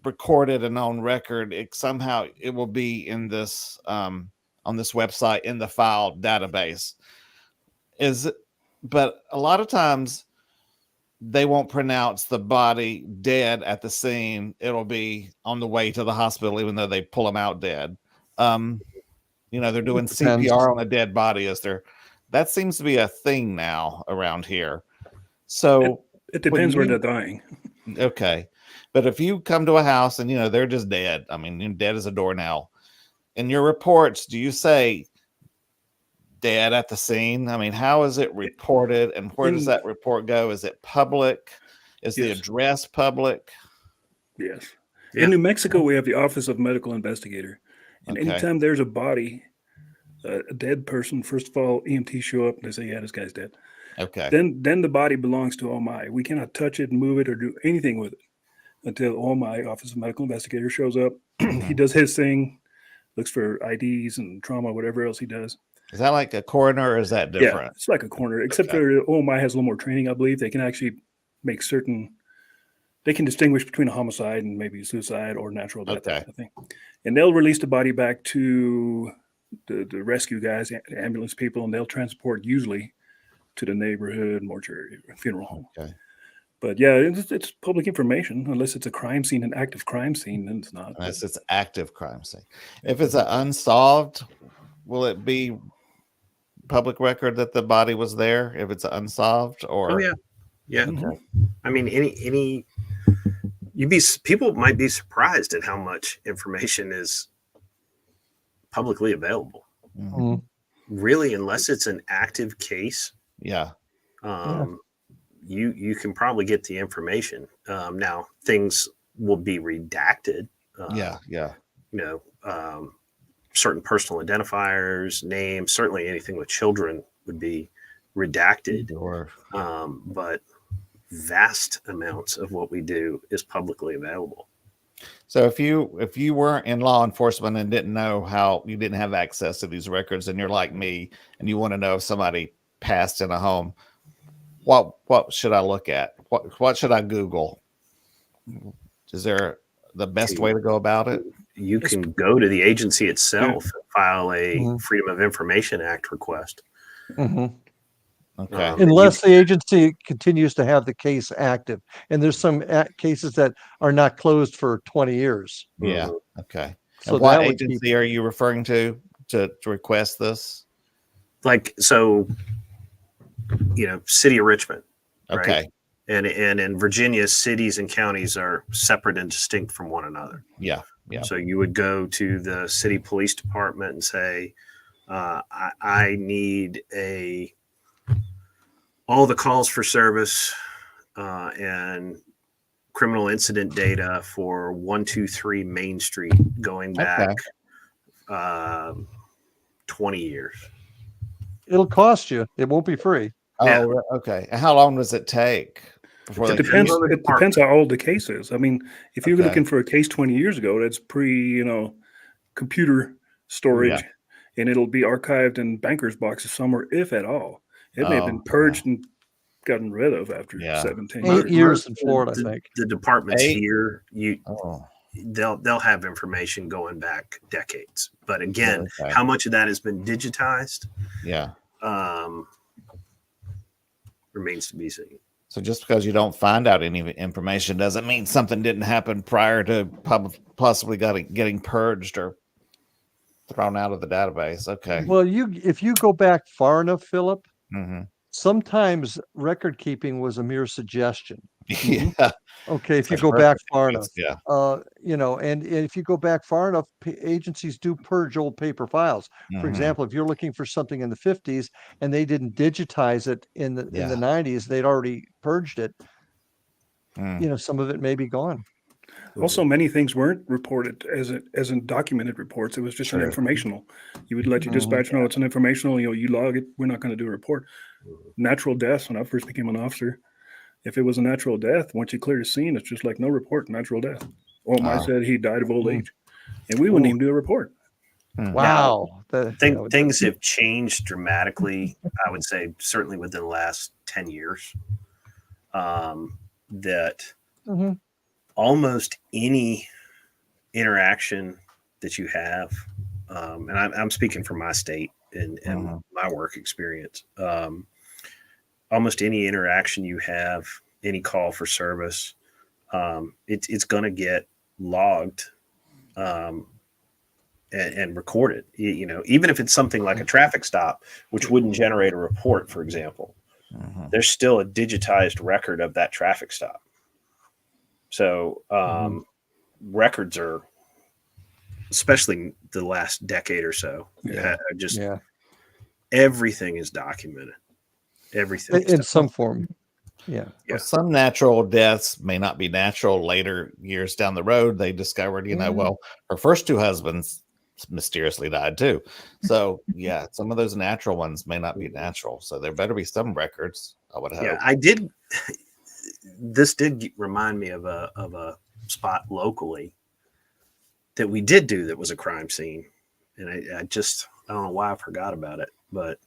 recorded and on record, it will be in this on this website in the file database. But a lot of times they won't pronounce the body dead at the scene. It'll be on the way to the hospital, even though they pull them out dead. They're doing CPR on a dead body that seems to be a thing now around here. So it depends where they're dying. Okay. But if you come to a house and, they're just dead, I mean, dead as a doornail. In your reports, do you say dead at the scene? I mean, how is it reported and where does that report go? Is it public? Is the address public? Yes. Yeah. In New Mexico, we have the Office of Medical Investigator. And anytime there's a body, a dead person, first of all, EMTs show up and they say, yeah, this guy's dead. Okay. Then the body belongs to OMI. We cannot touch it, move it, or do anything with it until OMI, Office of Medical Investigator, shows up. He does his thing, looks for IDs and trauma, whatever else he does. Is that like a coroner or is that different? Yeah, it's like a coroner, except for OMI has a little more training, I believe. They can actually make they can distinguish between a homicide and maybe suicide or natural death. That kind of thing. And they'll release the body back to the rescue guys, ambulance people, and they'll transport usually to the neighborhood mortuary funeral home. Okay. But yeah, it's public information unless it's a crime scene, an active crime scene, then it's not. Unless it's active crime scene. If it's an unsolved, will it be public record that the body was there? If it's unsolved, or yeah. Okay. I mean, people might be surprised at how much information is publicly available. Mm-hmm. Really, unless it's an active case. Yeah. You can probably get the information. Now things will be redacted. Certain personal identifiers, names, certainly anything with children would be redacted. Sure. But vast amounts of what we do is publicly available. So if you weren't in law enforcement and didn't know how, you didn't have access to these records, and you're like me and you want to know if somebody passed in a home, what should I look at? What should I Google? Is there the best way to go about it? You can go to the agency itself and file a Freedom of Information Act request. Mm-hmm. Okay. Unless the agency continues to have the case active. And there's some cases that are not closed for 20 years. Yeah. Okay. So and what agency are you referring to request this? City of Richmond. Okay. Right? And in Virginia, cities and counties are separate and distinct from one another. Yeah. Yeah. So you would go to the city police department and say, I need all the calls for service and criminal incident data for 123 Main Street going back 20 years. It'll cost you. It won't be free. Oh, okay. And how long does it take? It depends. It depends how old the case is. I mean, if you're looking for a case 20 years ago, that's computer storage, and it'll be archived in banker's boxes somewhere, if at all. It may have been purged and gotten rid of after 17 years. 8 years in Florida, I think. The departments here, they'll have information going back decades. But again, how much of that has been digitized? Yeah. Remains to be seen. So just because you don't find out any information doesn't mean something didn't happen prior to possibly getting purged or thrown out of the database. Okay. Well, if you go back far enough, Philip, mm-hmm. sometimes record keeping was a mere suggestion. Yeah. Okay. If you go back far enough, and if you go back far enough, agencies do purge old paper files. Mm-hmm. For example, if you're looking for something in the 50s and they didn't digitize it in the 90s, they'd already purged it. Mm. some of it may be gone. Also, many things weren't reported as in documented reports. It was just an True. informational. You would let your Mhm. dispatcher know it's an informational. You log it. We're not going to do a report. Natural deaths. When I first became an officer, if it was a natural death, once you clear the scene, it's just like no report, natural death. Oh, I said he died of old age, and we wouldn't even do a report. Wow. Things have changed dramatically. I would say certainly within the last 10 years. That Mhm. almost any interaction that you have, and I'm speaking from my state and my work experience, almost any interaction you have, any call for service, it's going to get logged and recorded. Even if it's something like a traffic stop, which wouldn't generate a report, for example, there's still a digitized record of that traffic stop. So records are, especially the last decade or so, everything is documented. Everything in some form. Yeah. Well, some natural deaths may not be natural. Later years down the road, they discovered, well, her first two husbands mysteriously died too. So yeah, some of those natural ones may not be natural. So there better be some records, I would hope. Yeah, this did remind me of a spot locally that we did do that was a crime scene. And I don't know why I forgot about it, but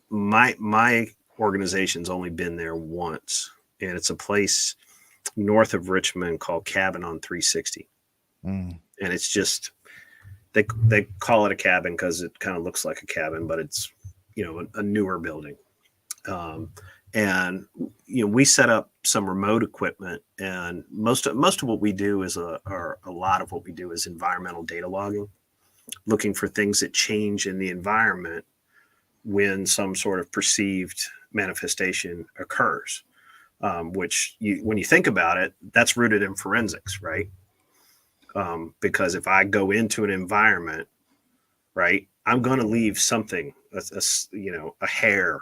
my organization's only been there once, and it's a place north of Richmond called Cabin on 360. And it's just, they call it a cabin because it kind of looks like a cabin, but it's, a newer building. And we set up some remote equipment, and most of what we do is a lot of what we do is environmental data logging, looking for things that change in the environment when some sort of perceived manifestation occurs, which when you think about it, that's rooted in forensics, right? Because if I go into an environment, right, I'm going to leave something, a hair,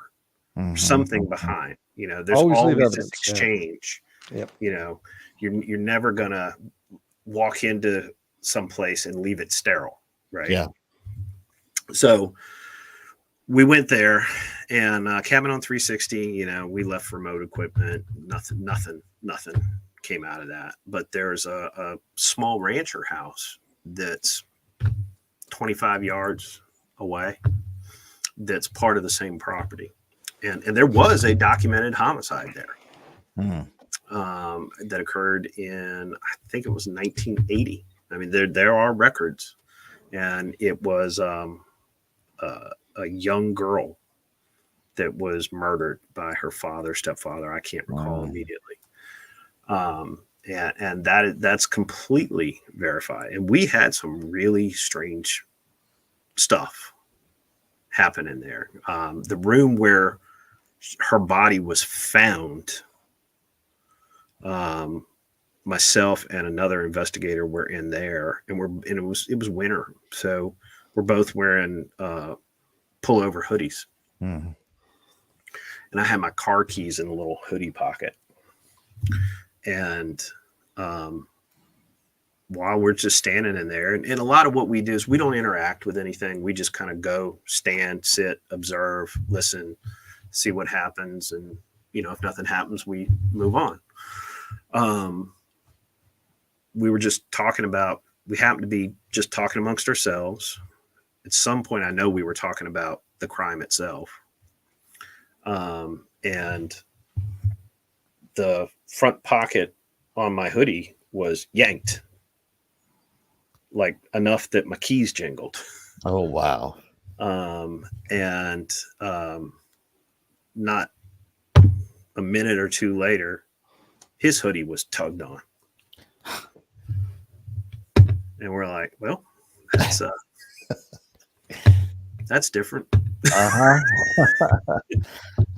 something behind. There's always this exchange. Yep. You're never going to walk into some place and leave it sterile, right? Yeah. So we went there, and Cabin on 360, we left remote equipment. Nothing came out of that. But there's a small rancher house that's 25 yards away that's part of the same property. And there was a documented homicide there that occurred in, I think it was 1980. I mean, there are records, and it was a young girl that was murdered by her stepfather. I can't recall immediately. And that's completely verified. And we had some really strange stuff happen in there. The room where her body was found, myself and another investigator were in there, and it was winter, so we're both wearing pullover hoodies. And I had my car keys in a little hoodie pocket. And while we're just standing in there, and a lot of what we do is we don't interact with anything. We just kind of go, stand, sit, observe, listen, see what happens. And, if nothing happens, we move on. We were just we happened to be just talking amongst ourselves. At some point, I know we were talking about the crime itself. And the front pocket on my hoodie was yanked, like enough that my keys jingled. Oh, wow. And not a minute or two later, his hoodie was tugged on. And we're like, well, that's different.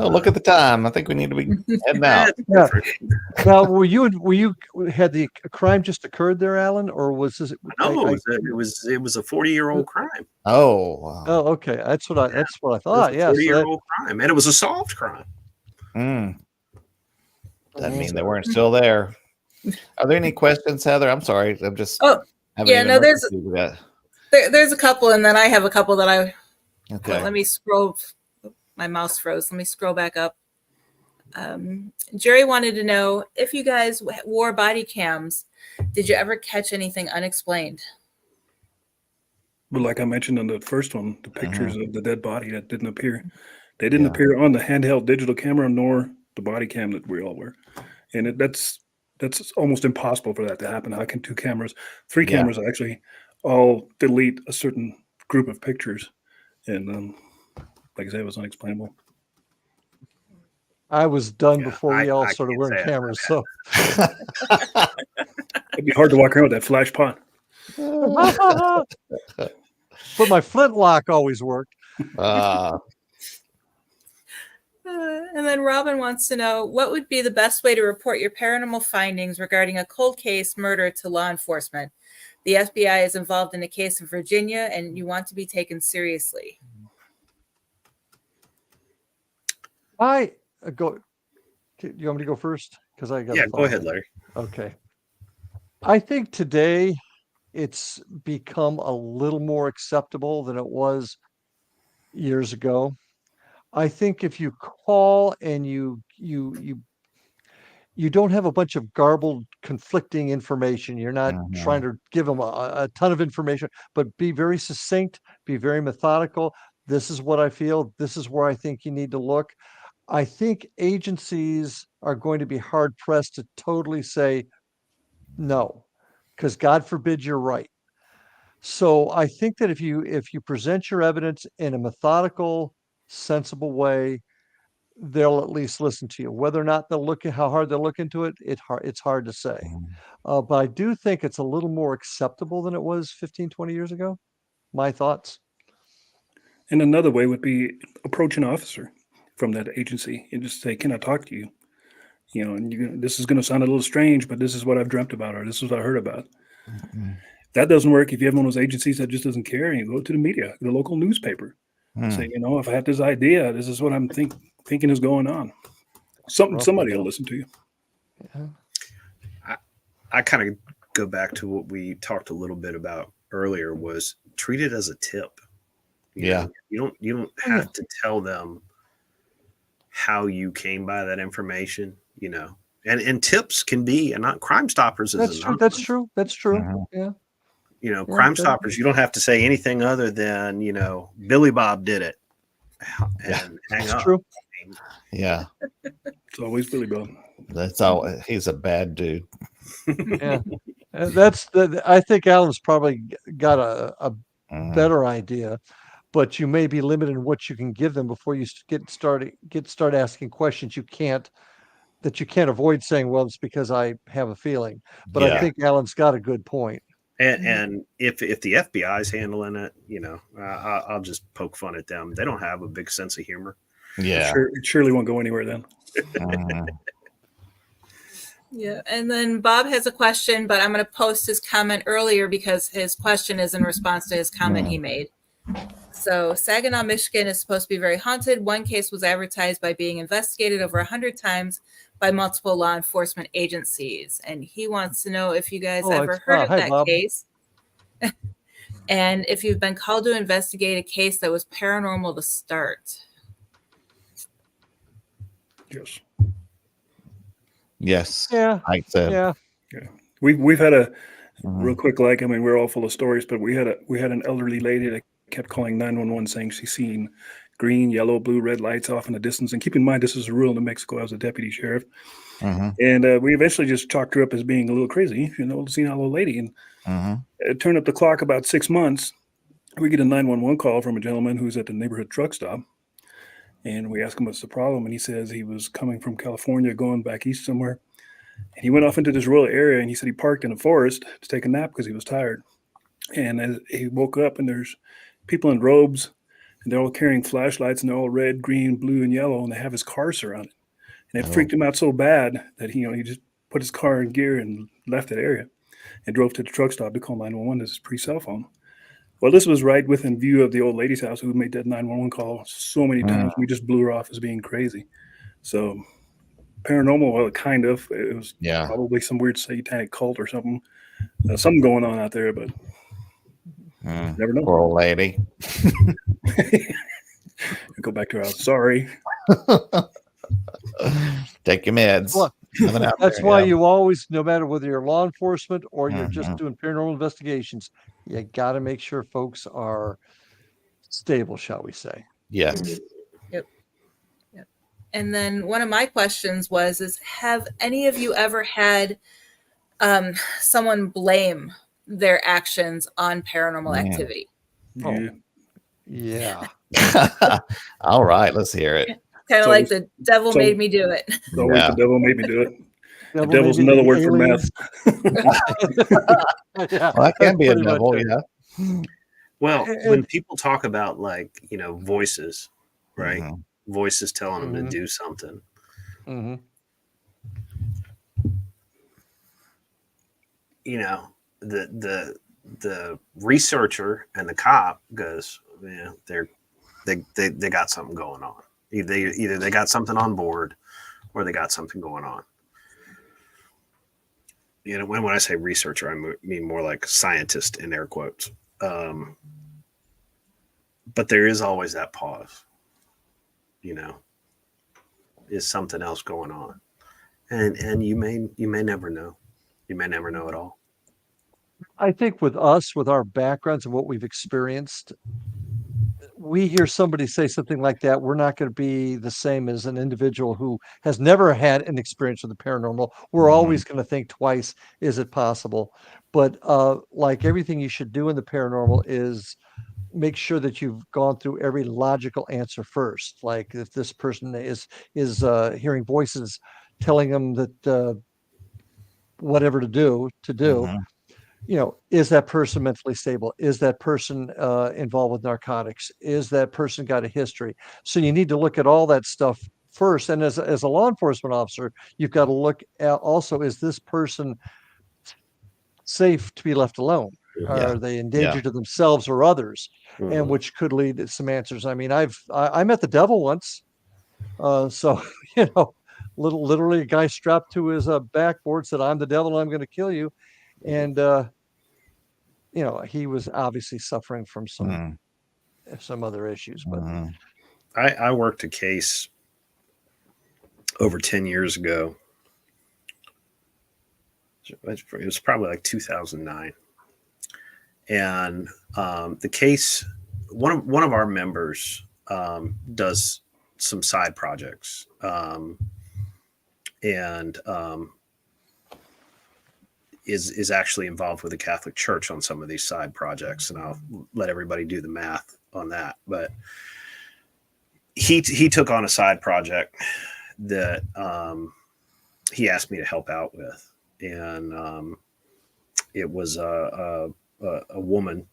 Oh, look at the time. I think we need to be heading out. Yeah. Now, were you had the crime just occurred there, Alan, or was this? No, it was a 40-year-old crime. Oh, wow. Oh, okay. That's what I thought. Yeah, 40-year-old crime, and it was a solved crime. Doesn't mean they Mm-hmm. weren't still there. Are there any questions, Heather? I'm sorry. I'm just Oh, having yeah, an no, there's emergency with that. there's a couple, and then I have a couple that I Okay. let me scroll. My mouse froze. Let me scroll back up. Jerry wanted to know if you guys wore body cams. Did you ever catch anything unexplained? But like I mentioned in the first one, the pictures of the dead body that didn't appear. They didn't Yeah. appear on the handheld digital camera nor the body cam that we all wear. And that's almost impossible for that to happen. How can three Yeah. cameras actually all delete a certain group of pictures? And like I said, it was unexplainable. I was done Yeah, before we all I started can't wearing say I've cameras. So It'd be hard to walk around with that flash pot. but my flintlock always worked. And then Robin wants to know what would be the best way to report your paranormal findings regarding a cold case murder to law enforcement. The FBI is involved in a case in Virginia, and you want to be taken seriously. I go. You want me to go first? Because I got. Yeah, go ahead, Larry. Okay. I think today it's become a little more acceptable than it was years ago. I think if you call and you don't have a bunch of garbled, conflicting information. You're not trying to give them a ton of information, but be very succinct, be very methodical. This is what I feel. This is where I think you need to look. I think agencies are going to be hard pressed to totally say no, because God forbid you're right. So I think that if you present your evidence in a methodical, sensible way, they'll at least listen to you. Whether or not they'll look at how hard they'll look into it, it's hard to say. But I do think it's a little more acceptable than it was 15, 20 years ago. My thoughts. And another way would be approach an officer from that agency and just say, "Can I talk to you?" You know, and this is going to sound a little strange, but this is what I've dreamt about, or this is what I heard about. That doesn't work if you have one of those agencies that just doesn't care, and you go to the media, the local newspaper, say, you know, if I have this idea, this is what I'm thinking is going on. Somebody will listen to you. I kind of go back to what we talked a little bit about earlier, was treat it as a tip. You know, you don't have to tell them how you came by that information, you know. And tips can be, and not Crime Stoppers is That's true. That's true. That's true. Yeah. You know, Crime Stoppers, you don't have to say anything other than, you know, Billy Bob did it. And hang up. True. Yeah. It's always Billy Bob. That's all. He's a bad dude. Yeah. I think Alan's probably got a better idea, but you may be limited in what you can give them before you start asking questions you can't avoid saying, well, it's because I have a feeling. But I think Alan's got a good point. And if the FBI is handling it, you know, I'll just poke fun at them. They don't have a big sense of humor. Yeah. It surely won't go anywhere then. Yeah, and then Bob has a question, but I'm going to post his comment earlier because his question is in response to his comment he made. So Saginaw, Michigan is supposed to be very haunted. One case was advertised by being investigated over 100 times by multiple law enforcement agencies. And he wants to know if you guys ever heard of that case. And if you've been called to investigate a case that was paranormal to start. Yes. Yes. Yeah. Like that. Yeah. We've had a real quick, like, I mean, we're all full of stories, but we had an elderly lady that kept calling 911 saying she's seen green, yellow, blue, red lights off in the distance. And keep in mind, this is a rural New Mexico. I was a deputy sheriff. And we eventually just chalked her up as being a little crazy, you know, senile old lady. And it turned up the clock about 6 months. We get a 911 call from a gentleman who's at the neighborhood truck stop. And we ask him what's the problem. And he says he was coming from California, going back east somewhere. And he went off into this rural area, and he said he parked in a forest to take a nap because he was tired. And as he woke up, and there's people in robes, and they're all carrying flashlights, and they're all red, green, blue, and yellow, and they have his car surrounded. And it freaked him out so bad that he just put his car in gear and left that area and drove to the truck stop to call 911 as his pre-cell phone. Well, this was right within view of the old lady's house who made that 911 call so many times. We just blew her off as being crazy. So paranormal. Well, kind of. It was Yeah. probably some weird satanic cult or something. Something going on out there, but never know. Poor old lady. Go back to her house. Sorry. Take your meds. Well, Living out That's there, why yeah. you always, no matter whether you're law enforcement or you're just Mhm. doing paranormal investigations, you got to make sure folks are stable, shall we say. Yes. Yep. Yep. And then one of my questions is have any of you ever had someone blame their actions on paranormal Man. activity? Oh. Yeah. Yeah. All right, let's hear it. Kind of So- like the devil so- made me do it. It's always Yeah. the devil made me do it. The Devil devil's maybe another the word for aliens. meth. Yeah, Well, that can that's be a pretty much devil, it. yeah. Well, And- when people talk about like, voices, right? Mhm. Voices telling them Mhm. to do something. Mhm. The researcher and the cop goes, yeah, they got something going on. Either they got something on board or they got something going on. When I say researcher, I mean more like scientist in air quotes. But there is always that pause. Is something else going on? And you may never know. You may never know at all. I think with us, with our backgrounds and what we've experienced, we hear somebody say something like that, we're not going to be the same as an individual who has never had an experience with the paranormal. We're Mhm. always going to think twice, is it possible? But like everything you should do in the paranormal is make sure that you've gone through every logical answer first. Like if this person is hearing voices telling them that whatever to do, Mhm. is that person mentally stable? Is that person involved with narcotics? Is that person got a history? So you need to look at all that stuff first. And as a law enforcement officer, you've got to look at also, is this person safe to be left alone? Yeah. Are they in danger to themselves or others? Mhm. And which could lead to some answers. I mean, I met the devil once. So, literally a guy strapped to his backboard said, I'm the devil, I'm going to kill you. And, he was obviously suffering from Mhm. some other issues, but Mhm. I worked a case over 10 years ago. It was probably like 2009. And the case, one of our members does some side projects. And is actually involved with the Catholic Church on some of these side projects. And I'll let everybody do the math on that. But he took on a side project that he asked me to help out with. And it was a woman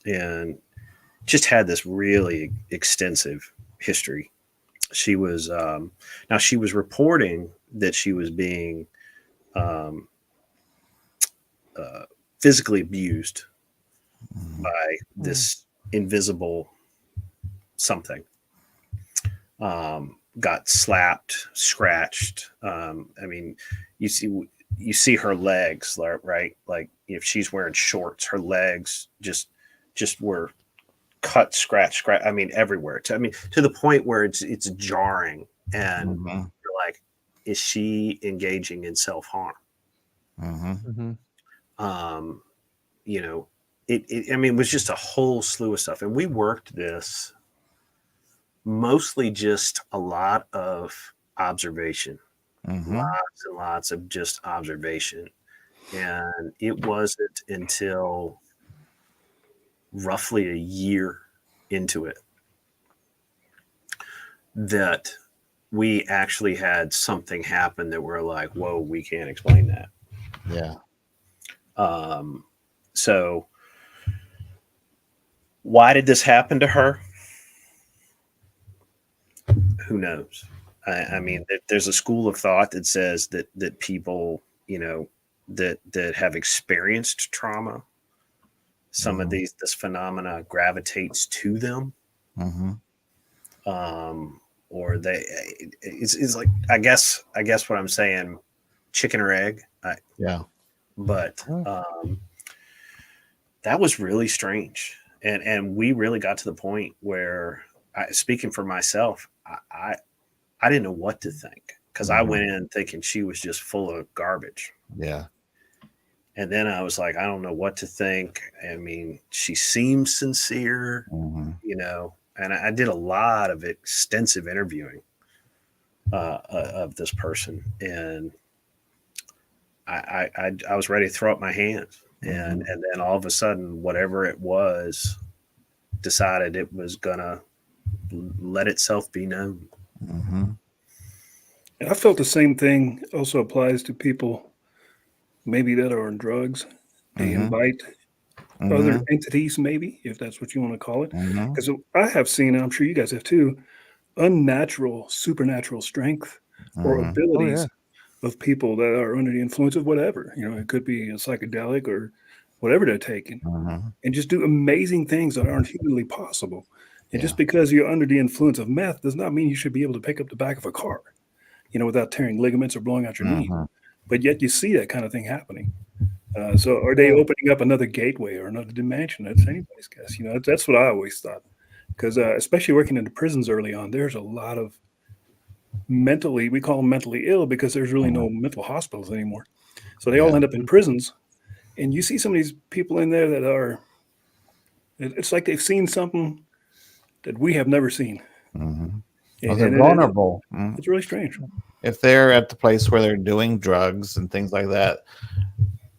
and just had this really extensive history. She was now she was reporting that she was being physically abused by this invisible something. Got slapped, scratched. I mean, you see her legs, right? Like if she's wearing shorts, her legs just were cut, scratch. I mean, everywhere. To the point where it's jarring, and Mhm. you're like, is she engaging in self harm? Mhm. It was just a whole slew of stuff, and we worked this mostly just a lot of observation, Mhm. lots and lots of just observation, and it wasn't until roughly a year into it that we actually had something happen that we're like, whoa, we can't explain that. Yeah. So why did this happen to her? Who knows? I mean, there's a school of thought that says that people, that have experienced trauma, some of this phenomena gravitates to them. Mhm. or it's like, I guess what I'm saying, chicken or egg. Yeah. But that was really strange. And we really got to the point where, speaking for myself, I didn't know what to think, because I went in thinking she was just full of garbage. Yeah. And then I was like, I don't know what to think. I mean, she seems sincere, you know, and I did a lot of extensive interviewing of this person. And I was ready to throw up my hands. And then all of a sudden, whatever it was, decided it was going to let itself be known. And I felt the same thing also applies to people maybe that are on drugs. They invite other entities, maybe, if that's what you want to call it. Because I have seen, and I'm sure you guys have too, unnatural, supernatural strength or abilities of people that are under the influence of whatever. You know, it could be a psychedelic or whatever they're taking, and just do amazing things that aren't humanly possible. And just because you're under the influence of meth does not mean you should be able to pick up the back of a car, you know, without tearing ligaments or blowing out your knee. But yet you see that kind of thing happening. So are they opening up another gateway or another dimension? That's anybody's guess. You know, that's what I always thought. Because especially working in the prisons early on, there's a lot of we call them mentally ill because there's really no mental hospitals anymore. So they all end up in prisons. And you see some of these people in there that are, it's like they've seen something that we have never seen. Well, they're vulnerable. It's really strange. If they're at the place where they're doing drugs and things like that,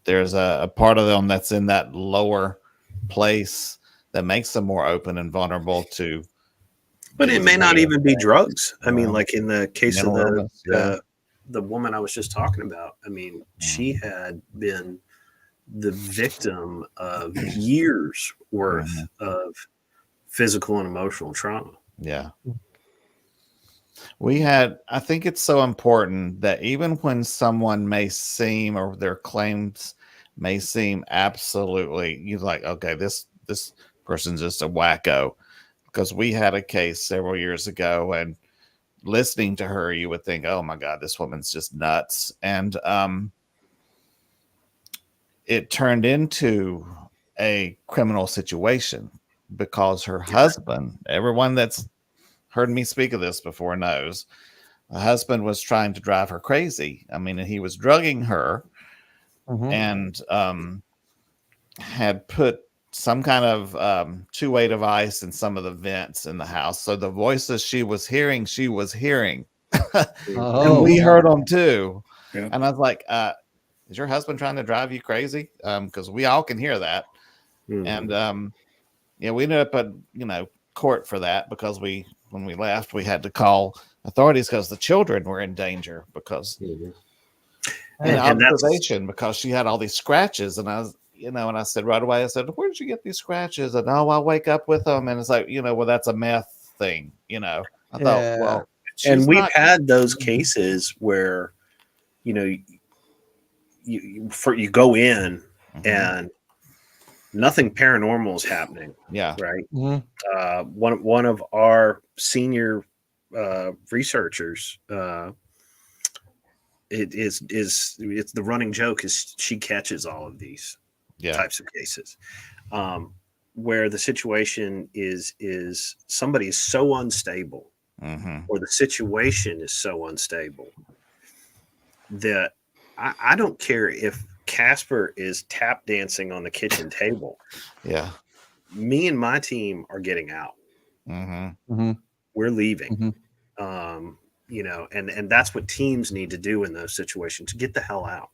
there's a part of them that's in that lower place that makes them more open and vulnerable to. But it may not even be drugs. I mean, like in the case of illness, the woman I was just talking about, I mean, she had been the victim of years worth of physical and emotional trauma. Yeah. I think it's so important that even when someone may seem, or their claims may seem absolutely, you're like, okay, this person's just a wacko. Because we had a case several years ago, and listening to her, you would think, oh my God, this woman's just nuts. And it turned into a criminal situation because her husband, everyone that's heard me speak of this before knows, the husband was trying to drive her crazy. I mean, he was drugging her and had put some kind of two-way device in some of the vents in the house. So the voices she was hearing. And we heard them too. Yeah. And I was like, is your husband trying to drive you crazy? Because we all can hear that. And we ended up at, court for that because when we left, we had to call authorities because the children were in danger because and observation because she had all these scratches. And I was, and I said right away, I said, where did you get these scratches? And I wake up with them. And it's like, well, that's a meth thing, I thought, well, and we've had those cases where, you go in and nothing paranormal is happening. Yeah. Right. One of our senior researchers, it's the running joke is she catches all of these types of cases, where the situation is somebody is so unstable, or the situation is so unstable that I don't care if Casper is tap dancing on the kitchen table. Yeah. Me and my team are getting out. We're leaving. And that's what teams need to do in those situations, to get the hell out.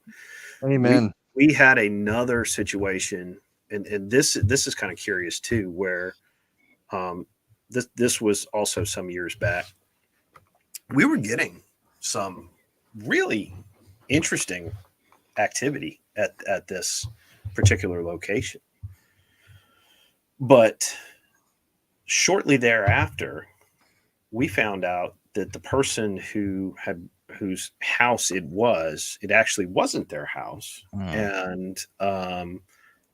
Amen. We had another situation, and this is kind of curious too, where this was also some years back. We were getting some really interesting activity at this particular location. But shortly thereafter, we found out that the person whose house it actually wasn't their house. And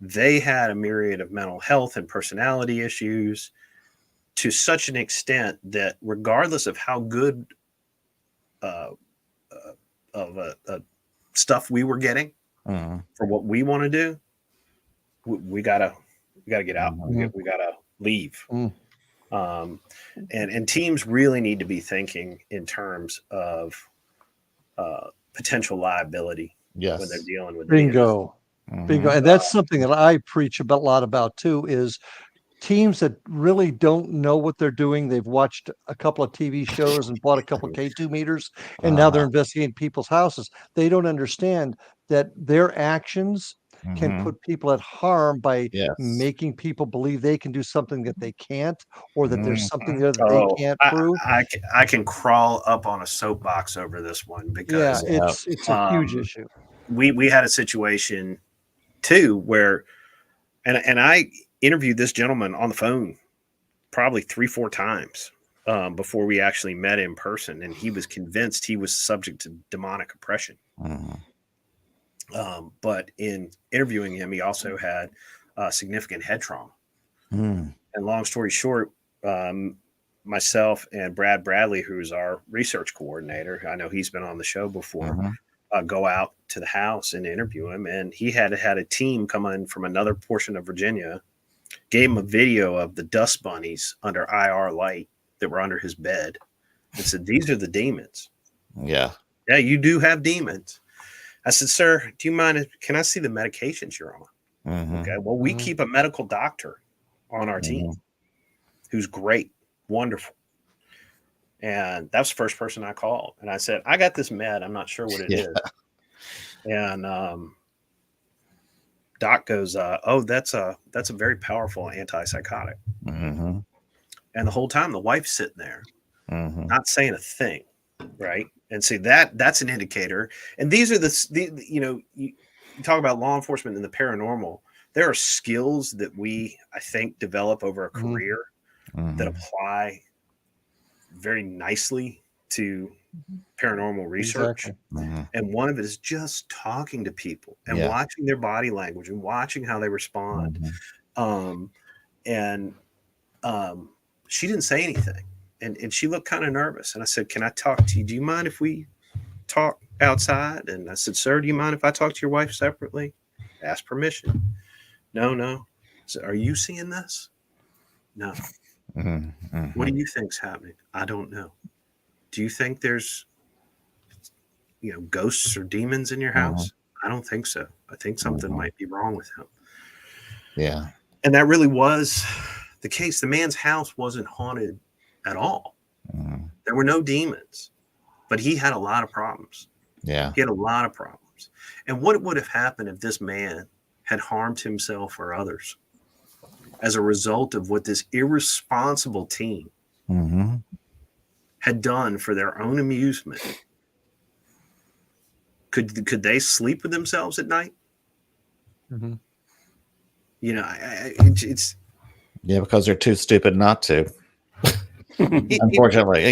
they had a myriad of mental health and personality issues. to such an extent that regardless of how good of stuff we were getting for what we want to do, we gotta get out. We gotta leave. And teams really need to be thinking in terms of potential liability when they're dealing with Bingo. Bingo. And that's something that I preach a lot about too, is teams that really don't know what they're doing. They've watched a couple of TV shows and bought a couple of K2 meters, and now they're investigating people's houses. They don't understand that their actions can put people at harm by making people believe they can do something that they can't, or that there's something there that they can't prove. I can crawl up on a soapbox over this one because it's a huge issue. We had a situation too where, and I interviewed this gentleman on the phone probably 3-4 times before we actually met in person, and he was convinced he was subject to demonic oppression. But in interviewing him, he also had significant head trauma. And long story short, myself and Brad Bradley, who's our research coordinator, I know he's been on the show before, go out to the house and interview him. And he had a team come in from another portion of Virginia, gave him a video of the dust bunnies under IR light that were under his bed, and said, "These are the demons." Yeah, you do have demons. I said, "Sir, do you mind? Can I see the medications you're on?" Okay. Well, we keep a medical doctor on our team who's great, wonderful. And that was the first person I called. And I said, "I got this med. I'm not sure what it is." And Doc goes, "Oh, that's a very powerful antipsychotic." And the whole time the wife's sitting there, not saying a thing. Right. And see, that's an indicator. And these are you talk about law enforcement and the paranormal. There are skills that we, I think, develop over a career that apply very nicely to paranormal research. And one of it is just talking to people and watching their body language and watching how they respond. She didn't say anything. And she looked kind of nervous. And I said, "Can I talk to you? Do you mind if we talk outside?" And I said, "Sir, do you mind if I talk to your wife separately?" Ask permission. No. So, "Are you seeing this?" "No." "What do you think's happening?" "I don't know." "Do you think there's, ghosts or demons in your house?" "I don't think so. I think something might be wrong with him." Yeah. And that really was the case. The man's house wasn't haunted at all. There were no demons, but he had a lot of problems. Yeah. He had a lot of problems. And what would have happened if this man had harmed himself or others as a result of what this irresponsible team had done for their own amusement? Could they sleep with themselves at night? It's because they're too stupid not to. Unfortunately,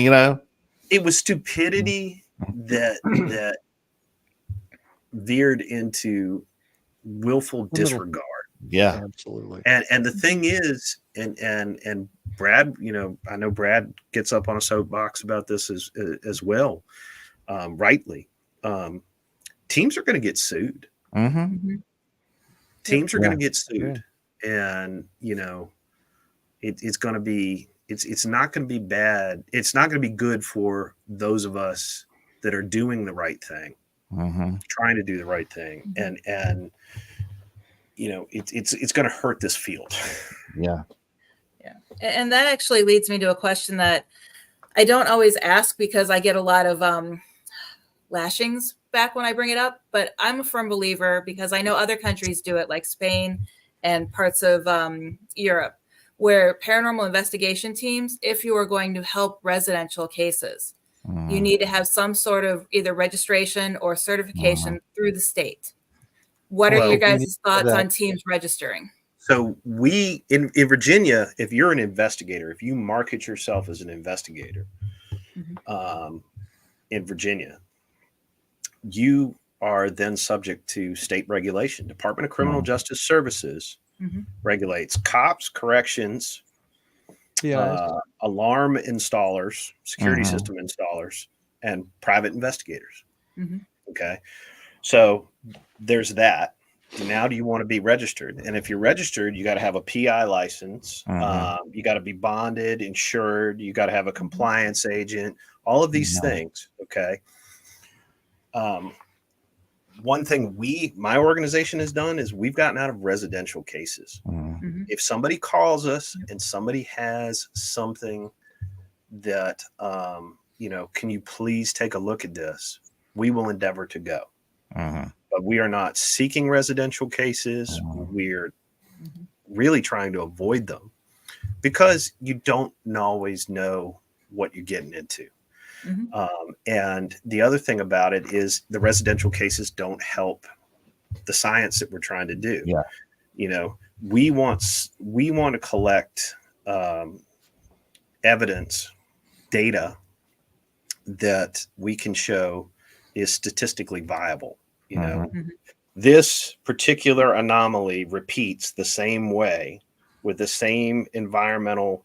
it was stupidity that veered into willful disregard. Yeah, absolutely. And the thing is, and Brad, I know Brad gets up on a soapbox about this as well, rightly. Teams are going to get sued. Teams are going to get sued, and it's going to be. It's not going to be bad. It's not going to be good for those of us that are doing the right thing, trying to do the right thing, and it's going to hurt this field. Yeah. And that actually leads me to a question that I don't always ask because I get a lot of lashings back when I bring it up. But I'm a firm believer, because I know other countries do it, like Spain and parts of Europe, where paranormal investigation teams, if you are going to help residential cases, you need to have some sort of either registration or certification through the state. What are your guys' thoughts on teams registering? So we, in Virginia, if you're an investigator, if you market yourself as an investigator in Virginia, you are then subject to state regulation. Department of Criminal Justice Services regulates cops, corrections, PIs. alarm installers, security Mhm. system installers, and private investigators. Mhm. Okay. So there's that. Now, do you want to be registered? And if you're registered, you got to have a PI license. You got to be bonded, insured. You got to have a compliance agent, all of these things. Okay. One thing my organization has done is we've gotten out of residential cases. Mhm. If somebody calls us and somebody has something that, can you please take a look at this? We will endeavor to go. But we are not seeking residential cases. We're really trying to avoid them because you don't always know what you're getting into. And the other thing about it is the residential cases don't help the science that we're trying to do. Yeah. We want to collect evidence, data that we can show is statistically viable. This particular anomaly repeats the same way with the same environmental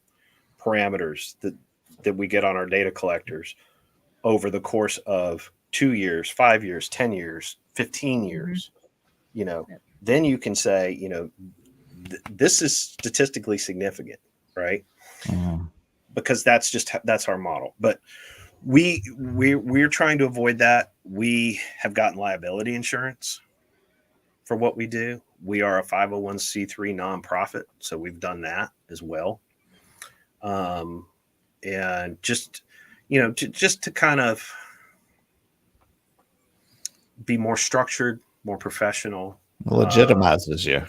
parameters that we get on our data collectors over the course of 2 years, 5 years, 10 years, 15 years. Then you can say, this is statistically significant, right? Because that's our model. But we're trying to avoid that. We have gotten liability insurance for what we do. We are a 501c3 nonprofit, so we've done that as well. And just to kind of be more structured, more professional, Legitimizes you.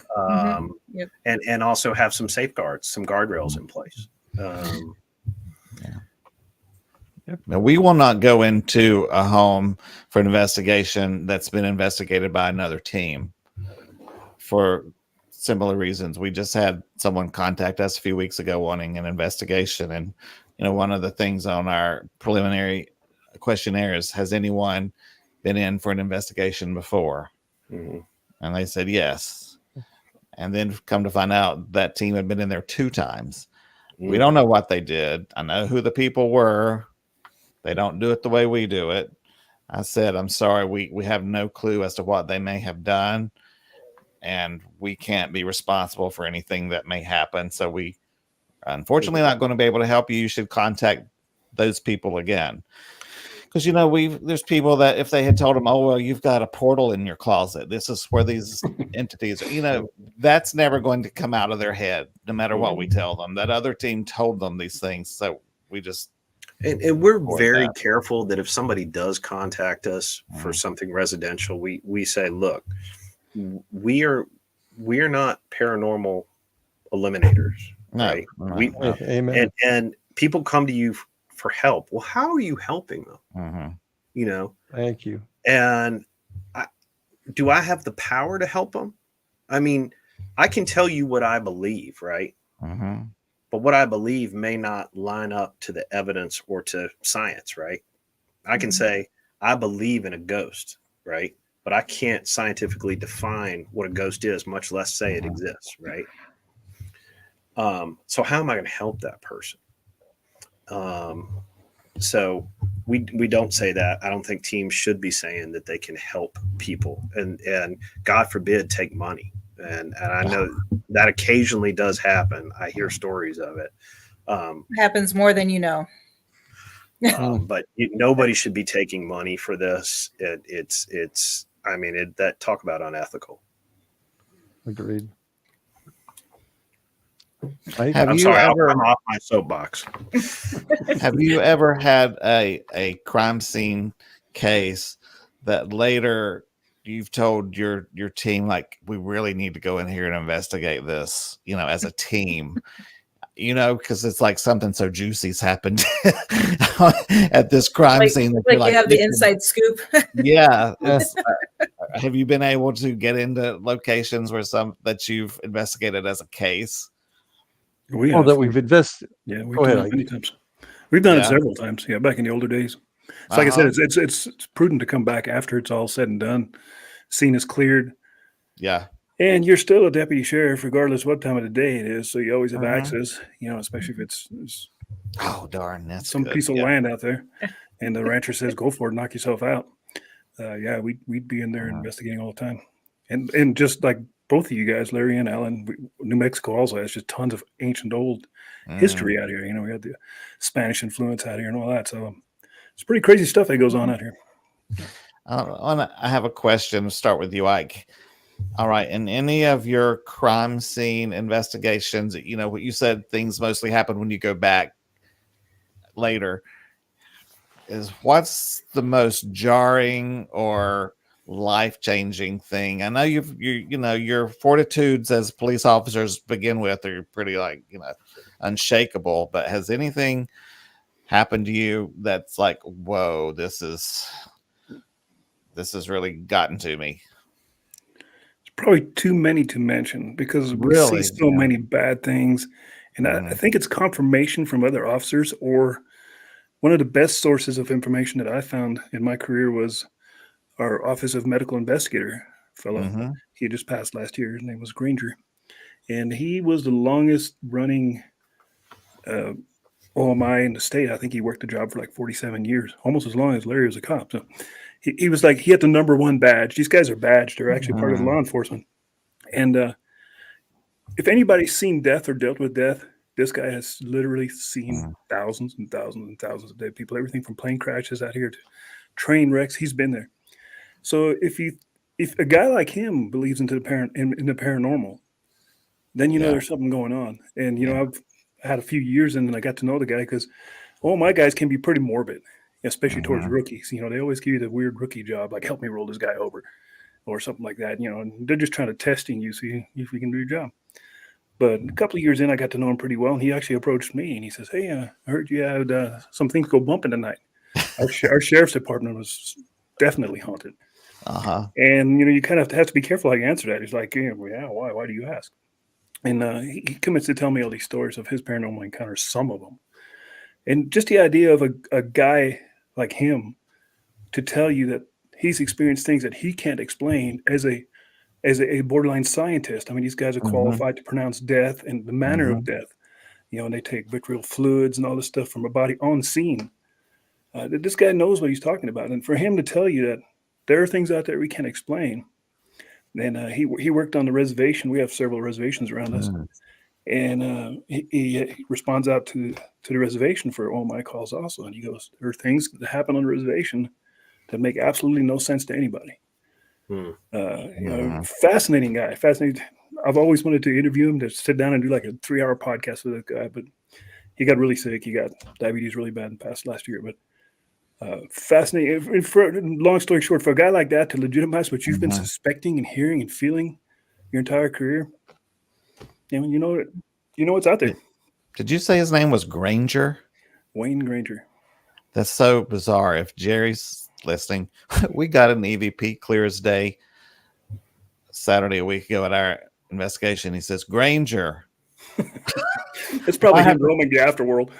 And also have some safeguards, some guardrails in place. Now, we will not go into a home for an investigation that's been investigated by another team for similar reasons. We just had someone contact us a few weeks ago wanting an investigation. And, one of the things on our preliminary questionnaire is, has anyone been in for an investigation before? And they said yes. And then come to find out that team had been in there 2 times. We don't know what they did. I know who the people were. They don't do it the way we do it. I said, I'm sorry, we have no clue as to what they may have done, and we can't be responsible for anything that may happen. So we unfortunately not going to be able to help you. You should contact those people again. Because, there's people that if they had told them, oh, well, you've got a portal in your closet, this is where these entities are, that's never going to come out of their head, no matter what we tell them. That other team told them these things. So we just... And we're very careful that if somebody does contact us for something residential, we say, look, we are not paranormal eliminators, right? Amen. And people come to you for help. Well, how are you helping them? Thank you. And do I have the power to help them? I mean, I can tell you what I believe, right? But what I believe may not line up to the evidence or to science, right? I can say, I believe in a ghost, right? But I can't scientifically define what a ghost is, much less say it exists, right? So how am I going to help that person? So we don't say that. I don't think teams should be saying that they can help people and God forbid take money. And I know that occasionally does happen. I hear stories of it. Happens more than you know. But nobody should be taking money for this. That talk about unethical. Agreed. I'm sorry, I'm off my soapbox. Have you ever had a crime scene case that later you've told your team, like, we really need to go in here and investigate this, as a team, because it's like something so juicy's happened at this crime scene. Like you have the inside scoop. Yeah. Have you been able to get into locations where that you've investigated as a case? That we've invested. Yeah, we've done it many times. We've done it several times. Yeah, back in the older days. It's like I said, it's prudent to come back after it's all said and done. Scene is cleared. Yeah. And you're still a deputy sheriff, regardless what time of the day it is. So you always have Mhm. access, especially if it's Oh darn, that's some good. piece of Yeah. land out there, and the rancher says, "Go for it, knock yourself out." Yeah, we'd be in there Mhm. investigating all the time, and just like both of you guys, Larry and Allen, New Mexico also has just tons of ancient old history out here. We had the Spanish influence out here and all that, so it's pretty crazy stuff that goes on out here. I have a question to start with you, Ike. All right. In any of your crime scene investigations, what you said, things mostly happen when you go back later. What's the most jarring or life-changing thing? I know your fortitudes as police officers begin with are pretty unshakable, but has anything happened to you that's like, whoa, this has really gotten to me? It's probably too many to mention because we see Really? so Yeah. many bad things, and I Mhm. think it's confirmation from other officers. Or one of the best sources of information that I found in my career was our Office of Medical Investigator fellow. Mhm. He just passed last year. His name was Granger, and he was the longest running uh, OMI in the state. I think he worked the job for like 47 years, almost as long as Larry was a cop. So he was like, he had the number one badge. These guys are badged. They're actually part of the Mhm. law enforcement. And if anybody's seen death or dealt with death, this guy has literally seen Mhm. thousands and thousands and thousands of dead people, everything from plane crashes out here to train wrecks. He's been there. So if a guy like him believes into in the paranormal, then Yeah. there's something going on. And Yeah. I've had a few years in, and I got to know the guy because my guys can be pretty morbid, especially towards Mhm. rookies. They always give you the weird rookie job, like help me roll this guy over or something like that. And they're just trying to testing you, see if you can do your job. But a couple of years in, I got to know him pretty well, and he actually approached me and he says, "Hey, I heard you had some things go bumping tonight. Our sheriff's department was definitely haunted." Uh-huh. And you kind of have to be careful how you answer that. He's like, "Yeah, well, yeah, why? Why do you ask?" And he commits to tell me all these stories of his paranormal encounters, some of them, and just the idea of a guy like him to tell you that he's experienced things that he can't explain as a borderline scientist. I mean, these guys are Mhm. qualified to pronounce death and the manner of Mhm. death. And they take vitriol fluids and all this stuff from a body on scene. This guy knows what he's talking about, and for him to tell you that there are things out there we can't explain. And he worked on the reservation. We have several reservations around us, Mhm. and he responds out to the reservation for all my calls also. And he goes, "There are things that happen on the reservation that make absolutely no sense to anybody." Hmm. Mhm. Fascinating guy. Fascinating. I've always wanted to interview him, to sit down and do like a 3-hour podcast with that guy, but he got really sick. He got diabetes really bad and passed last year. But fascinating. Long story short, for a guy like that to legitimize what you've been Mhm. suspecting and hearing and feeling your entire career, you know what's out there. Did you say his name was Granger? Wayne Granger. That's so bizarre. If Jerry's listening, we got an EVP clear as day Saturday a week ago at our investigation. He says, Granger. It's probably I have him roaming the afterworld.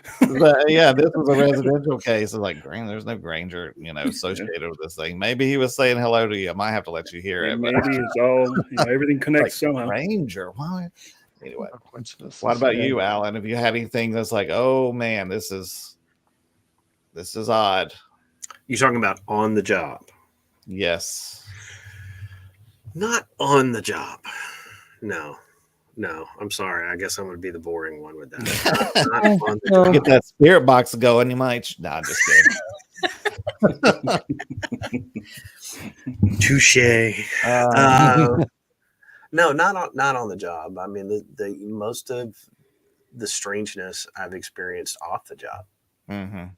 yeah, this was a residential case. It's like, there's no Granger, Yeah. associated with this thing. Maybe he was saying hello to you. I might have to let you hear And it. But maybe it's all, everything like, connects somehow. Granger. Why? Anyway, No coincidences. what about Yeah. you, Alan? Have you had anything that's like, oh man, this is odd? You're talking about on the job, Yes. not on the job. No, I'm sorry. I guess I'm going to be the boring one with that. Not on the No, job. Get that spirit box going, you might. Nah, just kidding. Touche. Um, No, not on the job. I mean, the most of the strangeness I've experienced off the job. mhm.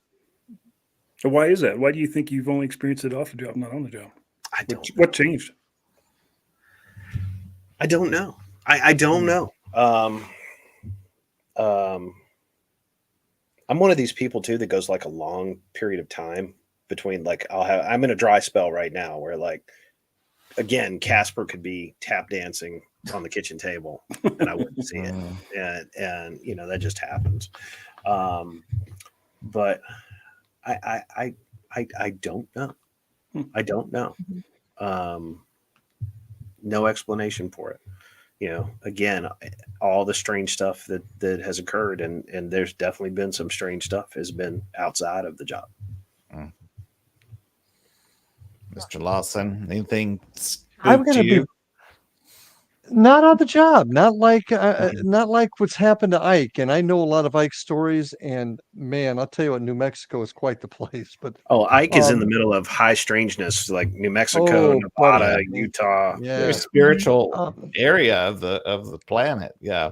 Why is that? Why do you think you've only experienced it off the job, not on the job? I don't. What changed? I don't know. I don't know. I'm one of these people too that goes like a long period of time between like I'm in a dry spell right now where like again Casper could be tap dancing on the kitchen table and I wouldn't see it, and that just happens. But I don't know. I don't know. No explanation for it. again, all the strange stuff that has occurred, and there's definitely been some strange stuff has been outside of the job. Mr. Lawson, anything I'm spooked going to be you? not on the job, not like what's happened to Ike. And I know a lot of Ike stories, and man, I'll tell you what, New Mexico is quite the place. But Oh, Ike is in the um, middle of high strangeness, like New Mexico, oh, buddy, Nevada, Utah. Very yeah. spiritual Um, area of the planet. Yeah.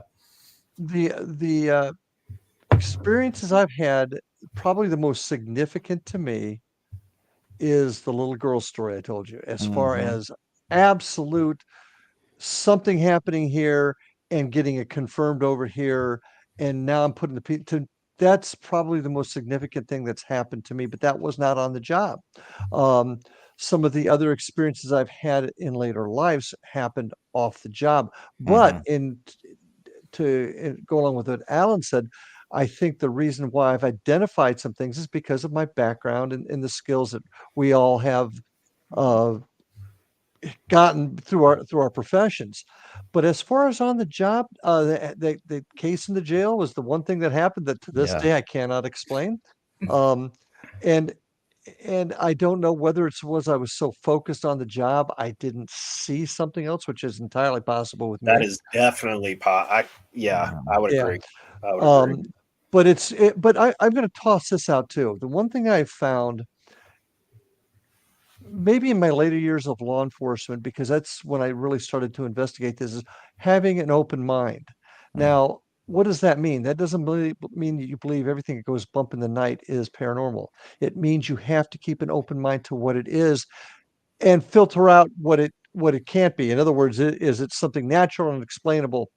the experiences I've had, probably the most significant to me is the little girl story I told you, as far Mhm. as absolute something happening here and getting it confirmed over here. And now I'm putting that's probably the most significant thing that's happened to me, but that was not on the job. Um, some of the other experiences I've had in later lives happened off the job, but Mhm. to go along with what Alan said, I think the reason why I've identified some things is because of my background and the skills that we all have uh, gotten through our professions. But as far as on the job, the case in the jail was the one thing that happened that to this Yeah. day I cannot explain. Um, and and I don't know whether it was I was so focused on the job I didn't see something else, which is entirely possible with That me. is definitely I would Yeah. agree. I would agree. But but I'm going to toss this out too. The one thing I found, maybe in my later years of law enforcement, because that's when I really started to investigate this, is having an open mind. Mm. Now, what does that mean? That doesn't really mean that you believe everything that goes bump in the night is paranormal. It means you have to keep an open mind to what it is and filter out what it can't be. In other words, is it something natural and explainable?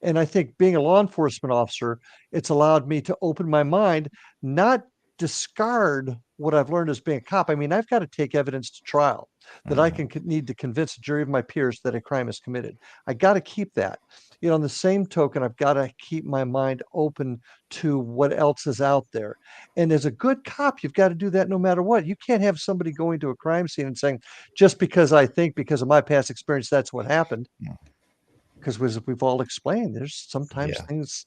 And I think being a law enforcement officer, it's allowed me to open my mind, not discard what I've learned as being a cop. I mean, I've got to take evidence to trial that I Mhm. need to convince a jury of my peers that a crime is committed. I got to keep that. On the same token, I've got to keep my mind open to what else is out there. And as a good cop, you've got to do that no matter what. You can't have somebody going to a crime scene and saying, just because I think because of my past experience, that's what happened, Mm. because we've all explained, there's sometimes Yeah. things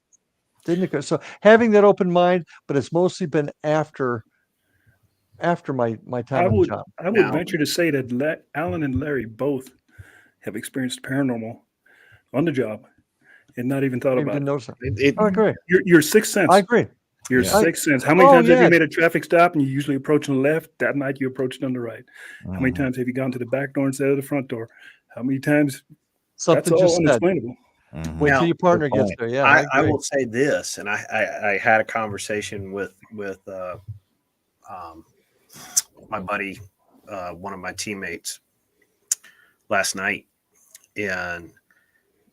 didn't occur. So having that open mind, but it's mostly been after my time I on the would job. I would Now, venture to say that Alan and Larry both have experienced paranormal on the job and not even thought Maybe about didn't it. notice it. it I agree. Your sixth I sense. agree. Your Yeah. sixth sense. How many Oh times have you yes, made a traffic stop and you usually approach on the left? That night you approached on the right. How many Mhm. times have you gone to the back door instead of the front door? How many times? That's something all just said. unexplainable. Wait Mhm. till now your Good partner gets point. there. Yeah, I I agree. will say this, and I had a conversation with um, my buddy, one of my teammates last night, and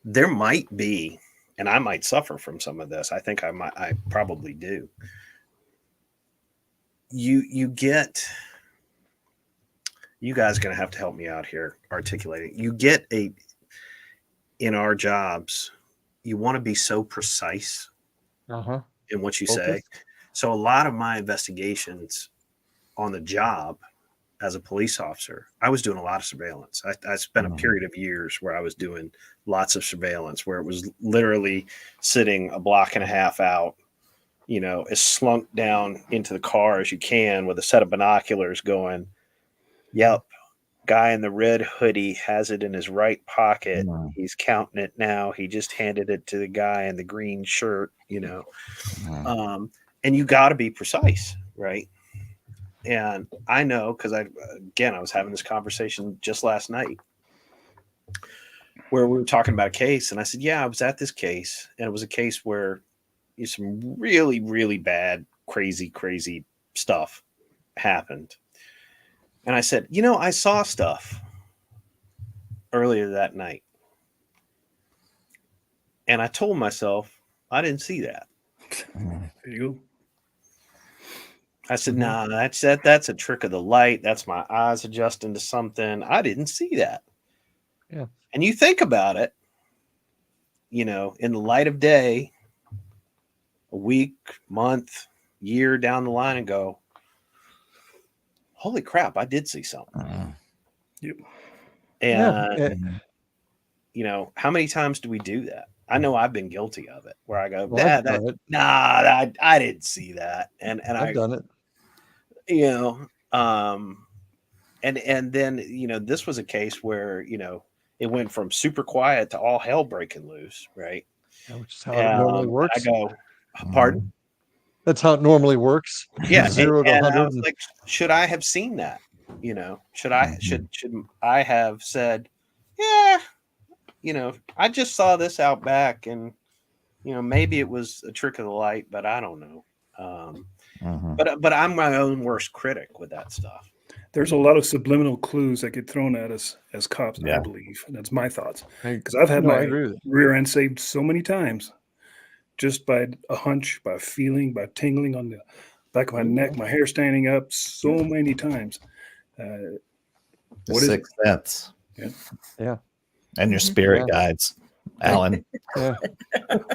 there might be, and I might suffer from some of this. I think I probably do. You get, you guys are going to have to help me out here articulating. You get in our jobs, you want to be so precise Uh-huh. in what you Focus. say. So a lot of my investigations on the job as a police officer, I was doing a lot of surveillance. I spent a Mhm. period of years where I was doing lots of surveillance, where it was literally sitting a block and a half out, as slunk down into the car as you can with a set of binoculars going, yep, guy in the red hoodie has it in his right pocket. Mhm. He's counting it now. He just handed it to the guy in the green shirt. Mhm. Um, and you got to be precise, right? And I know because I was having this conversation just last night where we were talking about a case, and I said, "Yeah, I was at this case, and it was a case where some really, really bad, crazy, crazy stuff happened." And I said, I saw stuff earlier that night, and I told myself I didn't see that. Mhm. There you go. I said, Mhm. "Nah, that's a trick of the light. That's my eyes adjusting to something. I didn't see that." Yeah. And you think about it, in the light of day, a week, month, year down the line, and go, "Holy crap, I did see something." Mhm. Yep. Yeah. And Mhm. how many times do we do that? I know I've been guilty of it, where I go, Well, I've done it. I didn't see that, and I've done it. you know, and then this was a case where it went from super quiet to all hell breaking loose, right? Yeah, which is how it normally I works. go, pardon? That's how it normally works. Yeah, 0 to and 100. I was like, should I have seen that? Should I have said, yeah, I just saw this out back, and maybe it was a trick of the light, but I don't know. But I'm my own worst critic with that stuff. There's a lot of subliminal clues that get thrown at us as cops, I believe. That's my thoughts. Because I've had my rear end saved so many times just by a hunch, by a feeling, by tingling on the back of my neck, my hair standing up so many times. The sixth sense. Yeah. And your spirit guides, Alan.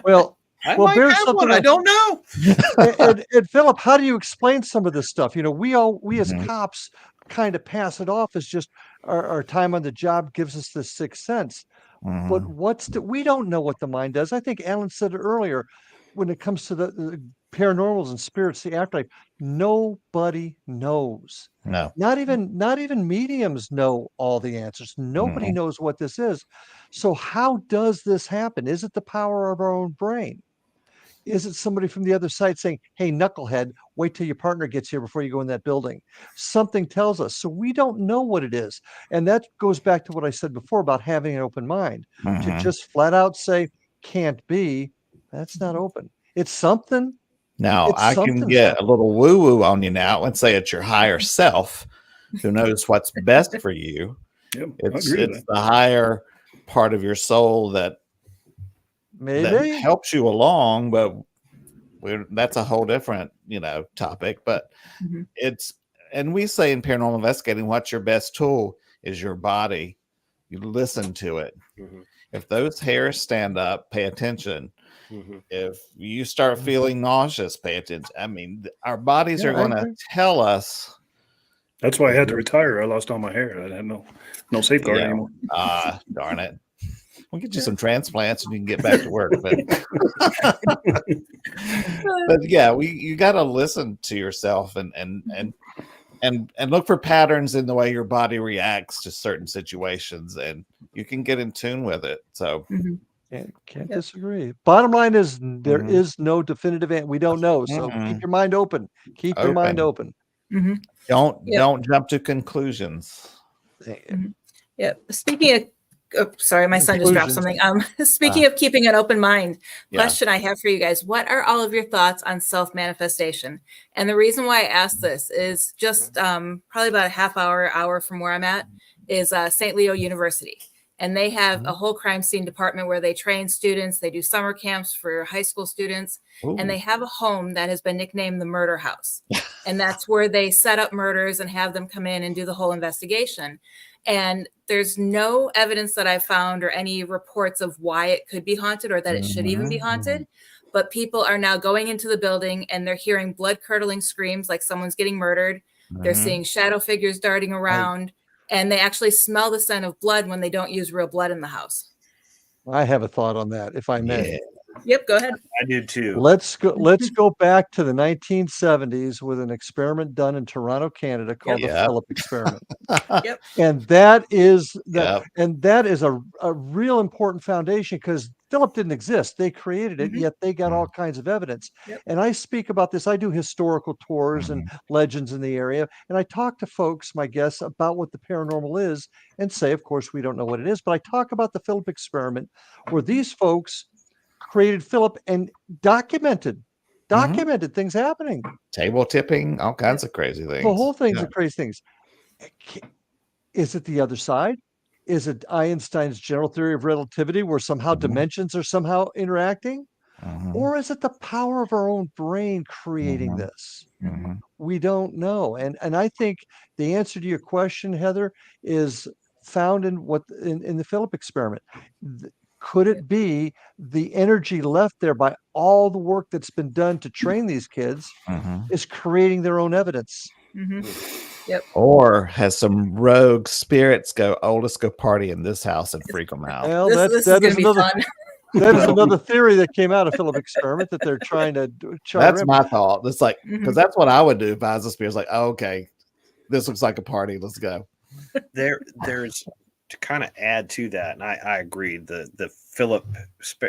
Well, I might there's have something one. I don't know. and Philip, how do you explain some of this stuff? We as cops kind of pass it off as just our time on the job gives us the sixth sense. But we don't know what the mind does. I think Alan said it earlier. When it comes to the paranormals and spirits, the afterlife, nobody knows. No, not even mediums know all the answers. Nobody knows what this is. So how does this happen? Is it the power of our own brain? Is it somebody from the other side saying, hey, knucklehead, wait till your partner gets here before you go in that building? Something tells us. So we don't know what it is. And that goes back to what I said before about having an open mind. To just flat out say, can't be, that's not open. It's something. Now, I can get a little woo-woo on you now and say it's your higher self who knows what's best for you. Yep, it's the higher part of your soul that helps you along, but that's a whole different topic. But and we say in paranormal investigating, what's your best tool is your body. You listen to it. If those hairs stand up, pay attention. If you start feeling nauseous, pay attention. I mean, our bodies are going to tell us. That's why I had to retire. I lost all my hair. I had no safeguard anymore. Darn it. We'll get you some transplants and you can get back to work. But yeah, you got to listen to yourself and look for patterns in the way your body reacts to certain situations, and you can get in tune with it. So can't disagree. Bottom line is there is no definitive answer. We don't know. So keep your mind open. Keep your mind open. Don't jump to conclusions. Yeah. Speaking of, sorry, my son just dropped something. Speaking of keeping an open mind, question I have for you guys: what are all of your thoughts on self-manifestation? And the reason why I asked this is just probably about a half hour from where I'm at is St. Leo University. And they have a whole crime scene department where they train students. They do summer camps for high school students. And they have a home that has been nicknamed the Murder House. And that's where they set up murders and have them come in and do the whole investigation. And there's no evidence that I found or any reports of why it could be haunted or that it should even be haunted. But people are now going into the building and they're hearing blood-curdling screams like someone's getting murdered. They're seeing shadow figures darting around. And they actually smell the scent of blood when they don't use real blood in the house. I have a thought on that, if I may. Yep, go ahead. I do too. Let's go back to the 1970s with an experiment done in Toronto, Canada called the Philip experiment. And that is a real important foundation because Philip didn't exist. They created it, yet they got all kinds of evidence. And I speak about this. I do historical tours and legends in the area. And I talk to folks, my guests, about what the paranormal is and say, of course, we don't know what it is. But I talk about the Philip experiment where these folks created Philip and documented things happening. Table tipping, all kinds of crazy things. The whole thing's of crazy things. Is it the other side? Is it Einstein's general theory of relativity where somehow dimensions are somehow interacting? Or is it the power of our own brain creating this? We don't know. And I think the answer to your question, Heather, is found in the Philip experiment. Could it be the energy left there by all the work that's been done to train these kids is creating their own evidence? Yep. Or has some rogue spirits go, oh, let's go party in this house and freak them out. Well, This is that going is to be another fun. that is Well- another theory that came out of Philip experiment that they're trying to That's my thought. It's like, because Mhm. that's what I would do if I was a spirit. It's like, oh, okay, this looks like a party. Let's go. There's to kind of add to that, and I agree. The Philip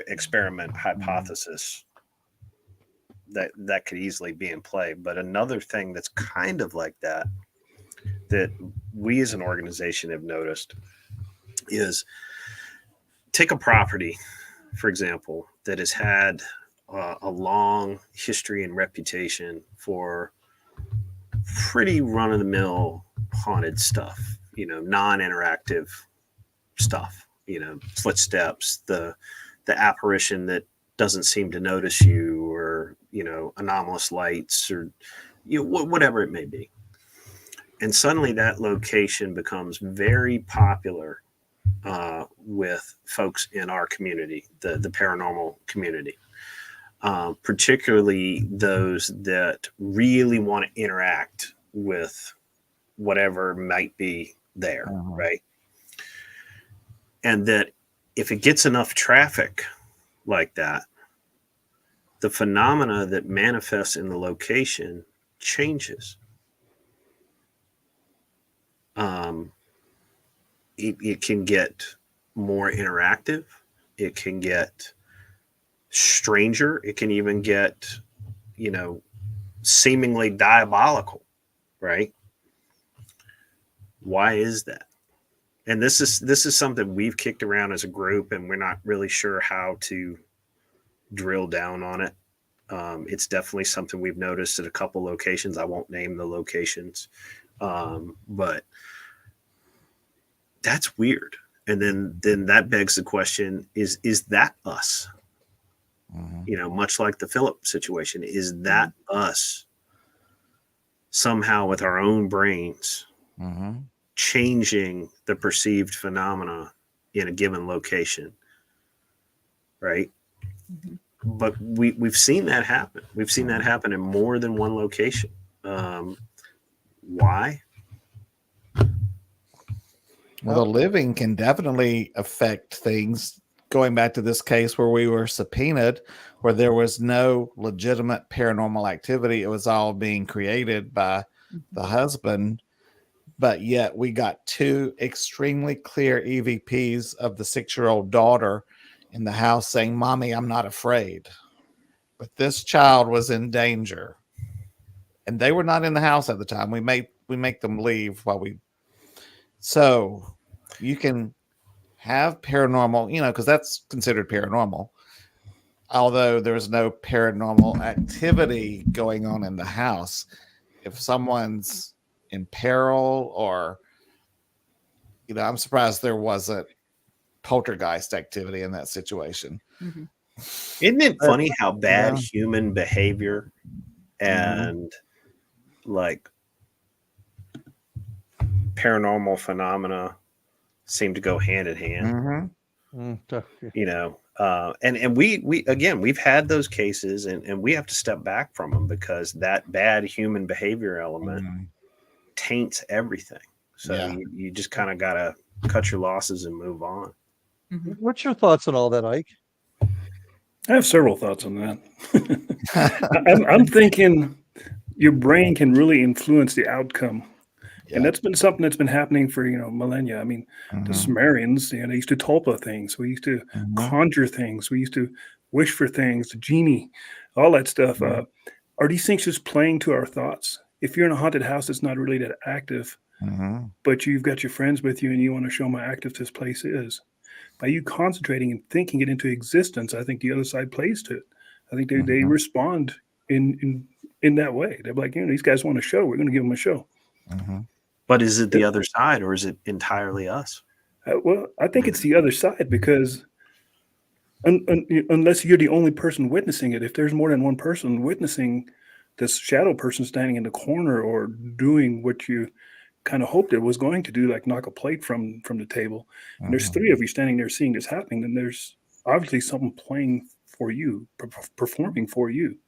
experiment hypothesis that could easily be in play. But another thing that's kind of like that we as an organization have noticed is take a property, for example, that has had a long history and reputation for pretty run-of-the-mill haunted stuff, non-interactive stuff, footsteps, the apparition that doesn't seem to notice you, or anomalous lights, or whatever it may be. And suddenly that location becomes very popular with folks in our community, the paranormal community, particularly those that really want to interact with whatever might be there, right? And that if it gets enough traffic like that, the phenomena that manifests in the location changes. It can get more interactive. It can get stranger. It can even get, seemingly diabolical, right? Why is that? And this is something we've kicked around as a group, and we're not really sure how to drill down on it. It's definitely something we've noticed at a couple locations. I won't name the locations, but that's weird. And then that begs the question: is that us? Much like the Philip situation, is that us somehow with our own brains changing the perceived phenomena in a given location, right? But we've seen that happen. We've seen that happen in more than one location. Why? Well, the living can definitely affect things. Going back to this case where we were subpoenaed, where there was no legitimate paranormal activity, it was all being created by the husband. But yet we got two extremely clear EVPs of the 6-year-old daughter in the house saying, "Mommy, I'm not afraid." But this child was in danger. And they were not in the house at the time. We make them leave so you can have paranormal, because that's considered paranormal. Although there's no paranormal activity going on in the house. If someone's in peril, or, I'm surprised there wasn't poltergeist activity in that situation. Isn't it funny how bad human behavior and like paranormal phenomena seem to go hand in hand? And we again, we've had those cases, and we have to step back from them because that bad human behavior element taints everything. So you just kind of got to cut your losses and move on. What's your thoughts on all that, Ike? I have several thoughts on that. I'm thinking your brain can really influence the outcome. And that's been something that's been happening for, millennia. I mean, the Sumerians, they used to tulpa things. We used to conjure things. We used to wish for things, the genie, all that stuff. Are these things just playing to our thoughts? If you're in a haunted house, it's not really that active, but you've got your friends with you and you want to show them how active this place is. By you concentrating and thinking it into existence, I think the other side plays to it. I think they respond in that way. They're like, these guys want a show. We're going to give them a show. But is it the other side, or is it entirely us? Well, I think it's the other side, because unless you're the only person witnessing it, if there's more than one person witnessing this shadow person standing in the corner or doing what you kind of hoped it was going to do, like knock a plate from the table, and there's three of you standing there seeing this happening, then there's obviously something playing for you, performing for you.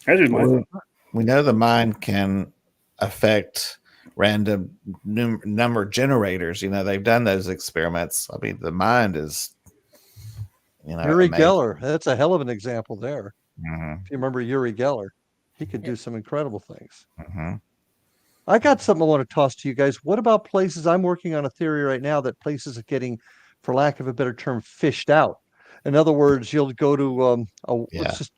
That's just my thought. We know the mind can affect random number generators. They've done those experiments. I mean, the mind is, Uri amazing. Geller, that's a hell of an example there. Mhm, If you remember Uri Geller, he could do some incredible things. mhm. I got something I want to toss to you guys. What about places? I'm working on a theory right now that places are getting, for lack of a better term, fished out. In other words, you'll go to Yeah. let's just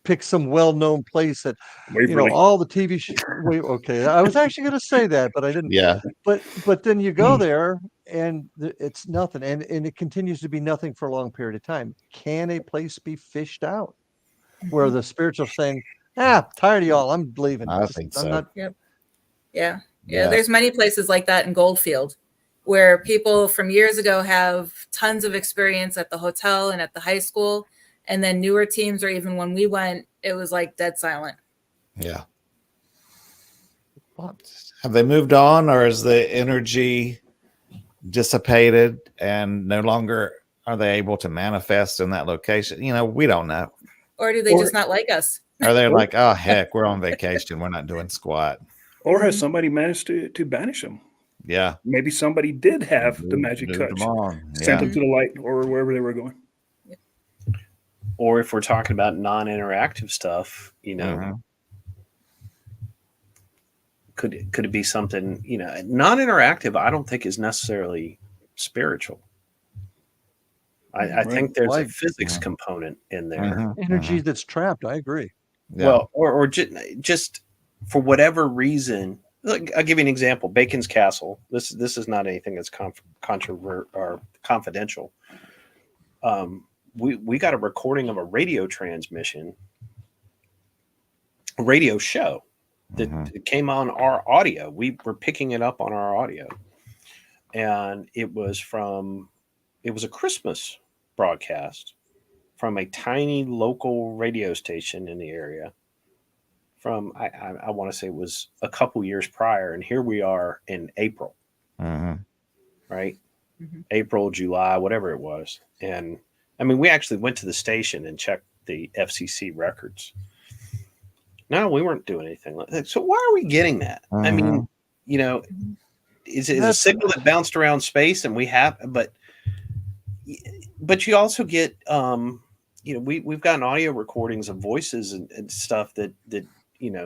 pick some well-known place that Waverly. all the TV wait, okay, I was actually going to say that, but I didn't. Yeah. But then you go there and it's nothing, and it continues to be nothing for a long period of time. Can a place be fished out where the spirits are saying, tired of y'all, I'm leaving. I think I'm so. not. Yeah. Yeah. There's many places like that in Goldfield where people from years ago have tons of experience at the hotel and at the high school. And then newer teams, or even when we went, it was like dead silent. Yeah. Have they moved on, or is the energy dissipated and no longer are they able to manifest in that location? We don't know. Or do they just not like us? Are they like, oh, heck, we're on vacation. We're not doing squat. Or has somebody managed to banish them? Yeah. Maybe somebody did have the magic Moved touch, them on. sent Yeah. them to the light or wherever they were going. Or if we're talking about non-interactive stuff, Mhm. could it be something, non-interactive, I don't think is necessarily spiritual. I Right. think there's a Why- physics Mhm. component in there. Mhm. Energy that's trapped. I agree. Yeah. Well, or just for whatever reason. Look, I'll give you an example. Bacon's Castle. This is not anything that's or confidential. We got a recording of a radio transmission, a radio show that Mhm. came on our audio. We were picking it up on our audio, and it was a Christmas broadcast from a tiny local radio station in the area. From I want to say it was a couple years prior, and here we are in April, Mhm. right? Mhm. April, July, whatever it was, and I mean, we actually went to the station and checked the FCC records. No, we weren't doing anything like that. So why are we getting that? I mean, is it a That's- signal that bounced around space, and we have, but you also get, we've gotten audio recordings of voices and stuff that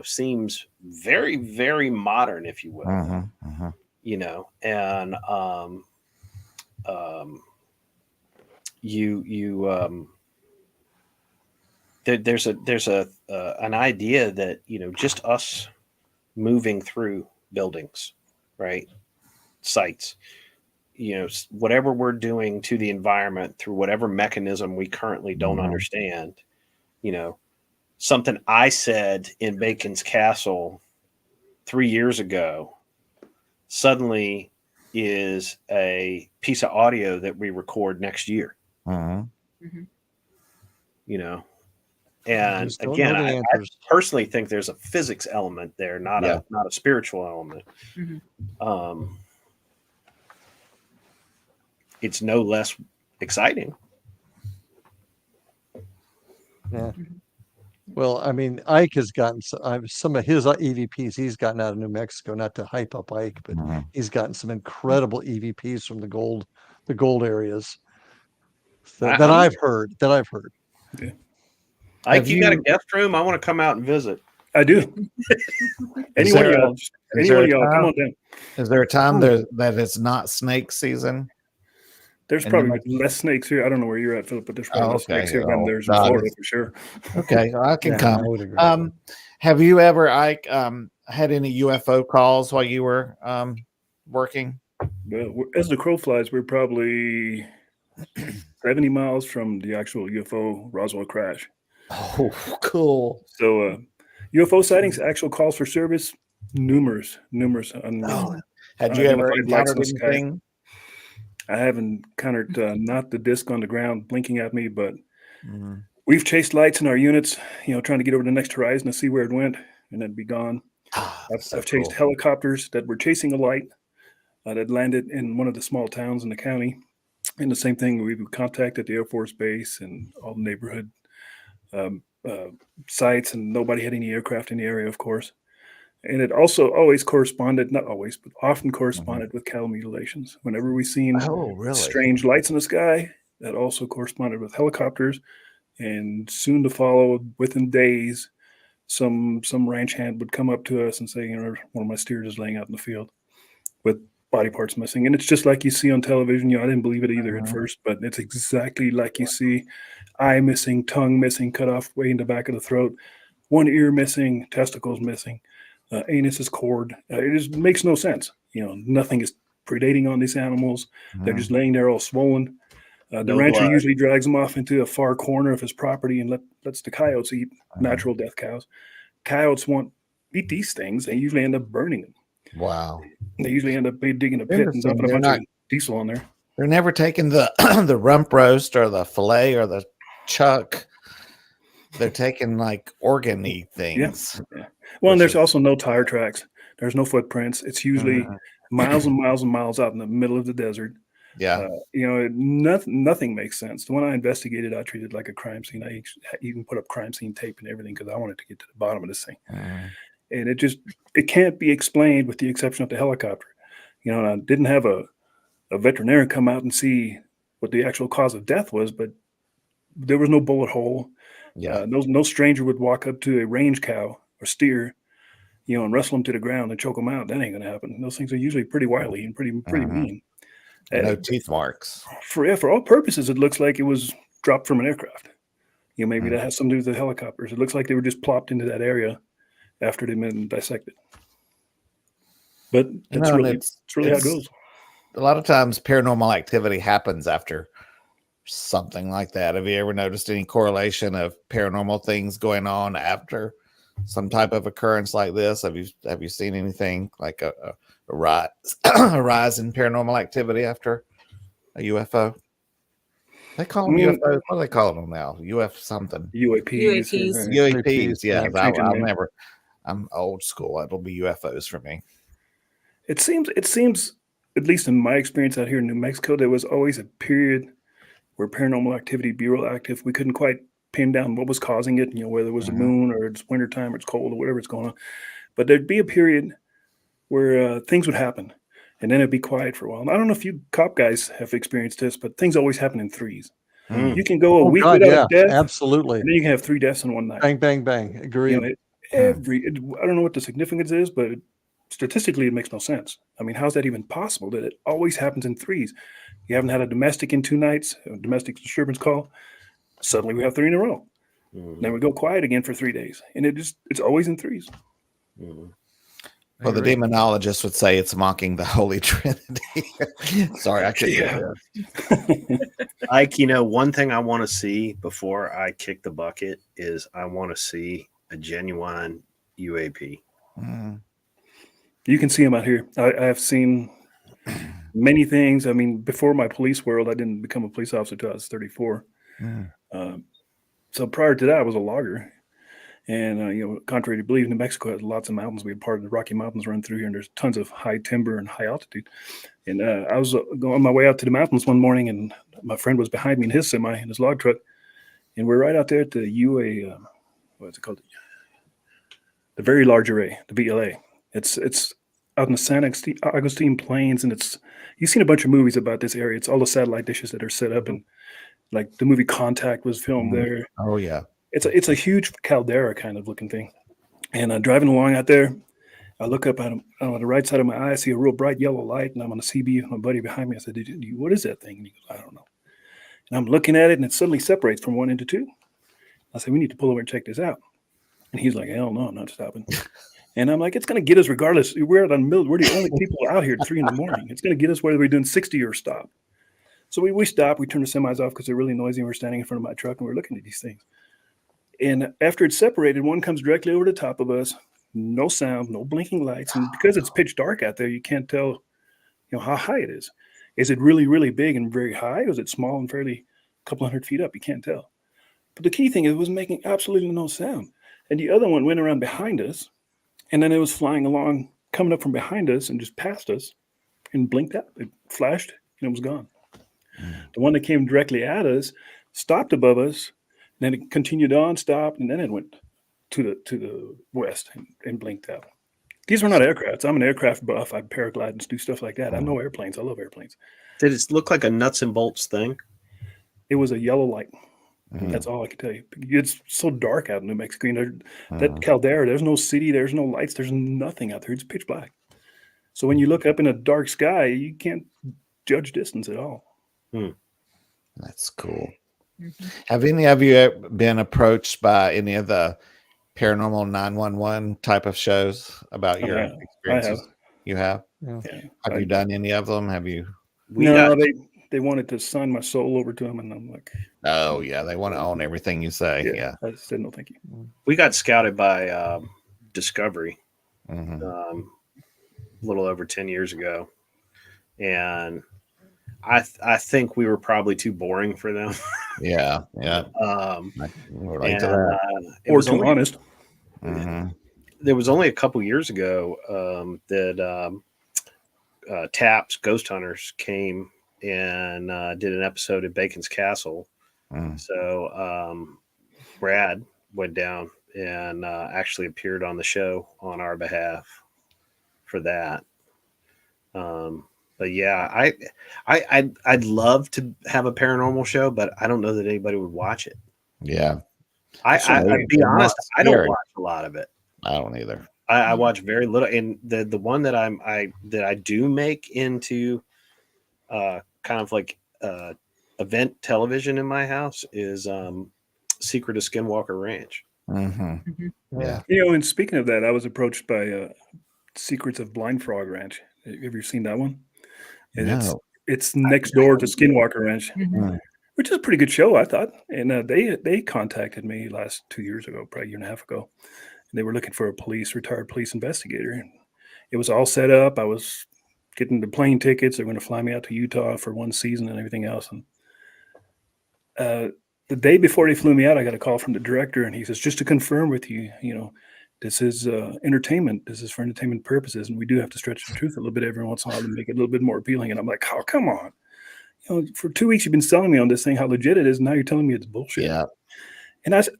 seems very, very modern, if you will. Mhm. Mhm. And there's an idea that just us moving through buildings, right, sites, whatever we're doing to the environment through whatever mechanism we currently don't Mhm. understand, something I said in Bacon's Castle 3 years ago suddenly is a piece of audio that we record next year, Mhm. and Just don't again, know the I answers. personally think there's a physics element there, not Yeah. a spiritual element. Mhm. It's no less exciting. Yeah. Well, I mean, Ike has gotten some of his EVPs he's gotten out of New Mexico, not to hype up Ike, but Mhm. he's gotten some incredible EVPs from the gold areas that I'm- I've heard. Ike, Have you got a you- guest room? I want to come out and visit. I do. Any one of there y'all, is there a come time- on down. Is there a time there that it's not snake season? There's And probably you less snakes here. I don't know where you're at, Philip, but there's probably Oh, less snakes okay. here than Oh, there's in God, Florida it's- for sure. Okay, I can Yeah, come. I would agree. Have you ever, Ike, had any UFO calls while you were working? But as the crow flies, we're probably 70 miles from the actual UFO Roswell crash. Oh, cool. So UFO sightings, actual calls for service, numerous. Had you ever Unidentified lights encountered in the sky. anything? I haven't encountered not the disc on the ground blinking at me, but Mhm. we've chased lights in our units, trying to get over the next horizon to see where it went, and then be gone. So I've chased cool. helicopters that were chasing a light that landed in one of the small towns in the county. And the same thing, we've contacted the Air Force Base and all the neighborhood sites, and nobody had any aircraft in the area, of course. And it also always corresponded, not always, but often Mhm. corresponded with cattle mutilations. Whenever we seen Oh, really? strange lights in the sky, that also corresponded with helicopters. And soon to follow, within days, some ranch hand would come up to us and say, you know, one of my steers is laying out in the field with body parts missing. And it's just like you see on television. You know, I didn't believe it either at Mhm. first, but it's exactly like you see: eye missing, tongue missing, cut off way in the back of the throat, one ear missing, testicles missing, anus is cord. It just makes no sense. You know, nothing is predating on these animals. They're just laying there all swollen. The No rancher blood. usually drags them off into a far corner of his property and lets the coyotes eat natural death cows. Coyotes won't eat these things. They usually end up burning them. Wow. They usually end up digging a pit and Interesting. dumping a They're bunch not of diesel on there. they're never taking the the rump roast or the fillet or the chuck. They're taking like organ-y things. Yeah. Well, and which there's is- also no tire tracks. There's no footprints. It's usually Mhm. miles and miles and miles out in the middle of the desert. Yeah. You know, nothing makes sense. The one I investigated, I treated like a crime scene. I even put up crime scene tape and everything because I wanted to get to the bottom of this thing. Mhm. And it can't be explained with the exception of the helicopter. You know, and I didn't have a veterinarian come out and see what the actual cause of death was, but there was no bullet hole. Yeah. No stranger would walk up to a range cow or steer, you know, and wrestle them to the ground and choke them out. That ain't going to happen. Those things are usually pretty wily and pretty Mhm. mean. No teeth marks. For all purposes, it looks like it was dropped from an aircraft. You know, maybe Mm. that has something to do with the helicopters. It looks like they were just plopped into that area after they've been dissected. But that's know, and really it's how it goes. a lot of times paranormal activity happens after something like that. Have you ever noticed any correlation of paranormal things going on after some type of occurrence like this? Have you seen anything like a rise a rise in paranormal activity after a UFO? They call them Mm. UFOs. What do they call them now? UF something. UAPs. UAPs. UAPs. Yeah, Keep changing I'll names. never. I'm old school. It'll be UFOs for me. It seems, at least in my experience out here in New Mexico, there was always a period where paranormal activity be real active. We couldn't quite pin down what was causing it, you know, whether it was the Mhm. moon or it's wintertime or it's cold or whatever is going on. But there'd be a period where things would happen and then it'd be quiet for a while. And I don't know if you cop guys have experienced this, but things always happen in threes. Mm. You can go a Oh week God, without yeah, a death, absolutely. and then you can have 3 deaths in one night. Bang, bang, bang. You Agreed. know, I don't know what the significance is, but statistically, it makes no sense. I mean, how's that even possible that it always happens in threes? You haven't had a domestic in 2 nights, a domestic disturbance call. Suddenly we have 3 in a row. Mm. Then we go quiet again for 3 days. And it's always in threes. Mm. I Well, the agree. demonologist would say it's mocking the Holy Trinity. Sorry, I couldn't get that. Ike, you know, one thing I want to see before I kick the bucket is I want to see a genuine UAP. Mm. You can see them out here. I have seen many things. I mean, before my police world, I didn't become a police officer until I was 34. Mm. So prior to that, I was a logger. And, you know, contrary to belief, New Mexico has lots of mountains. We have part of the Rocky Mountains run through here, and there's tons of high timber and high altitude. And I was going on my way out to the mountains one morning, and my friend was behind me in his semi, in his log truck. And we're right out there at the UA, what's it called? The Very Large Array, the VLA. It's out in the San Agustin Plains, and you've seen a bunch of movies about this area. It's all the satellite dishes that are set up, and like the movie Contact was filmed Mhm. there. Oh yeah. It's a huge caldera kind of looking thing. And driving along out there, I look up on the right side of my eye, I see a real bright yellow light, and I'm on a CB with my buddy behind me. I said, what is that thing? And he goes, I don't know. And I'm looking at it, and it suddenly separates from 1 into 2. I said, we need to pull over and check this out. And he's like, hell no, I'm not stopping. And I'm like, it's going to get us regardless. We're the only people out here at 3 in the morning. It's going to get us whether we're doing 60 or stop. So we stop. We turn the semis off because they're really noisy. And we're standing in front of my truck, and we're looking at these things. And after it's separated, one comes directly over the top of us. No sound, no blinking lights. And because it's pitch dark out there, you can't tell, you know, how high it is. Is it really, really big and very high? Or is it small and fairly a couple hundred feet up? You can't tell. But the key thing is it was making absolutely no sound. And the other one went around behind us, and then it was flying along, coming up from behind us and just passed us and blinked out. It flashed and it was gone. The one that came directly at us stopped above us, and then it continued on, stopped, and then it went to the west and blinked out. These were not aircrafts. I'm an aircraft buff. I paraglide and do stuff like that. I know airplanes. I love airplanes. Did it look like a nuts and bolts thing? It was a yellow light. Mm. That's all I can tell you. It's so dark out in New Mexico. You know, that Mm. caldera, there's no city, there's no lights, there's nothing out there. It's pitch black. So when you look up in a dark sky, you can't judge distance at all. That's cool. Mhm. Have any of you ever been approached by any of the paranormal 911 type of shows about your have. experiences? You have? Yeah. Have you done any of them? Have you? We No, got they wanted to sign my soul over to them, and I'm like, Oh, yeah. They want to own everything you say. Yeah. I said no, thank you. we got scouted by Discovery Mhm. a little over 10 years ago, and I think we were probably too boring for them. Yeah. Yeah. um, I can relate and to that. it Or was too only, honest. Mhm. there was only a couple years ago that Taps Ghost Hunters came and did an episode at Bacon's Castle. Mm. So Brad went down and actually appeared on the show on our behalf for that. But yeah, I'd love to have a paranormal show, but I don't know that anybody would watch it. Yeah. I'd be They're not honest, I don't scary. watch a lot of it. I don't either. I watch very little, and the one that I do make into kind of like event television in my house is Secret of Skinwalker Ranch. Mhm. Mhm. Yeah. You know, and speaking of that, I was approached by Secrets of Blind Frog Ranch. Have you seen that one? And No. it's next door to Skinwalker Ranch, Mhm. Mm. which is a pretty good show, I thought. And they contacted me last 2 years ago, probably a year and a half ago. And they were looking for a retired police investigator. And it was all set up. I was getting the plane tickets. They're going to fly me out to Utah for one season and everything else. And the day before they flew me out, I got a call from the director, and he says, just to confirm with you, you know, this is entertainment. This is for entertainment purposes, and we do have to stretch the truth a little bit every once in a while to make it a little bit more appealing. And I'm like, oh, come on. You know, for 2 weeks you've been selling me on this thing, how legit it is. And now you're telling me it's bullshit. Yeah. And I said,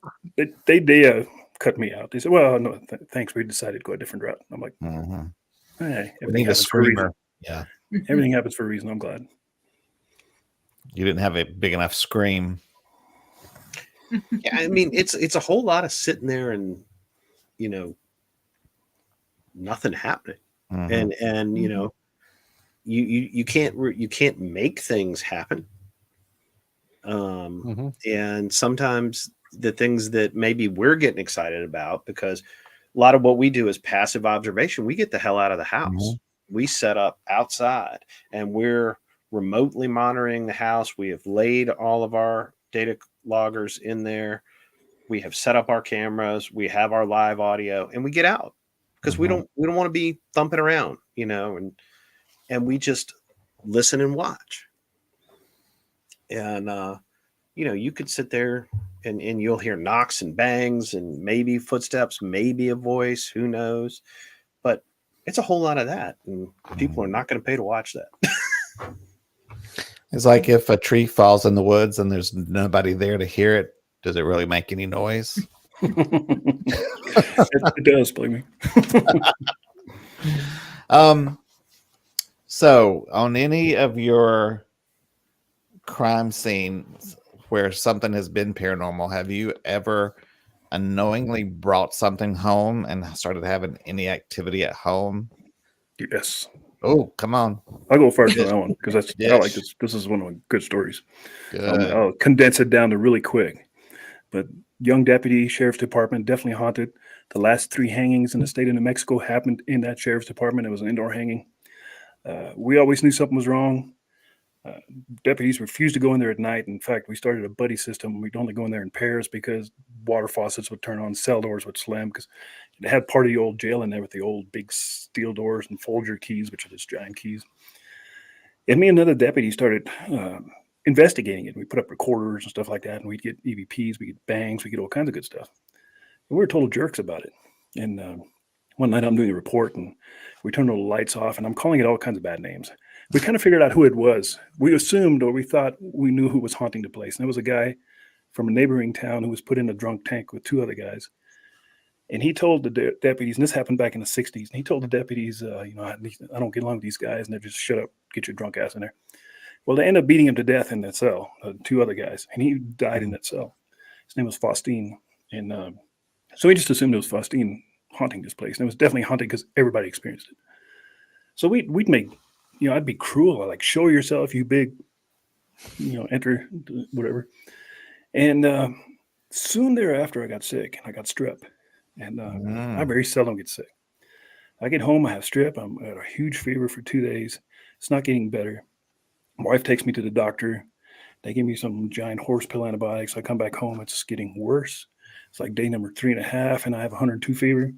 they cut me out. They said, well, no, thanks. We decided to go a different route. I'm like, Mhm. hey, We everything need a happens for a reason. screamer. Yeah. Everything happens for a reason. I'm glad. You didn't have a big enough scream. Yeah, I mean it's a whole lot of sitting there and nothing happening, Mhm. and you can't make things happen. And sometimes the things that maybe we're getting excited about, because a lot of what we do is passive observation. We get the hell out of the house. We set up outside and we're remotely monitoring the house. We have laid all of our data loggers in there. We have set up our cameras. We have our live audio, and we get out because we don't want to be thumping around, and we just listen and watch. And you could sit there and you'll hear knocks and bangs and maybe footsteps, maybe a voice, who knows? But it's a whole lot of that, and people are not going to pay to watch that. It's like if a tree falls in the woods and there's nobody there to hear it, does it really make any noise? It does, believe me. So on any of your crime scenes where something has been paranormal, have you ever unknowingly brought something home and started having any activity at home? Yes. Oh, come on. I'll go first on that one because I Yes. like this. This is one of my good stories. Good. I'll condense it down to really quick. But young deputy, sheriff's department, definitely haunted. The last 3 hangings in the state of New Mexico happened in that sheriff's department. It was an indoor hanging. We always knew something was wrong. Deputies refused to go in there at night. In fact, we started a buddy system. We'd only go in there in pairs because water faucets would turn on, cell doors would slam, because it had part of the old jail in there with the old big steel doors and Folger keys, which are just giant keys. And me and another deputy started investigating it. We put up recorders and stuff like that, and we'd get EVPs, we get bangs, we get all kinds of good stuff. And we were total jerks about it. And one night I'm doing a report, and we turned all the lights off, and I'm calling it all kinds of bad names. We kind of figured out who it was. We assumed, or we thought we knew who was haunting the place. And it was a guy from a neighboring town who was put in a drunk tank with 2 other guys. And he told the deputies, and this happened back in the 60s, and he told the deputies, I don't get along with these guys, and they're just shut up, get your drunk ass in there. Well, they ended up beating him to death in that cell, 2 other guys, and he died in that cell. His name was Faustine. And so we just assumed it was Faustine haunting this place. And it was definitely haunted because everybody experienced it. So we'd make, I'd be cruel. Like, show yourself, you big, enter, whatever. And soon thereafter, I got sick and I got strep. And I very seldom get sick. I get home, I have strep. I'm at a huge fever for 2 days. It's not getting better. My wife takes me to the doctor. They give me some giant horse pill antibiotics. I come back home. It's getting worse. It's like day number 3.5, and I have 102 fever.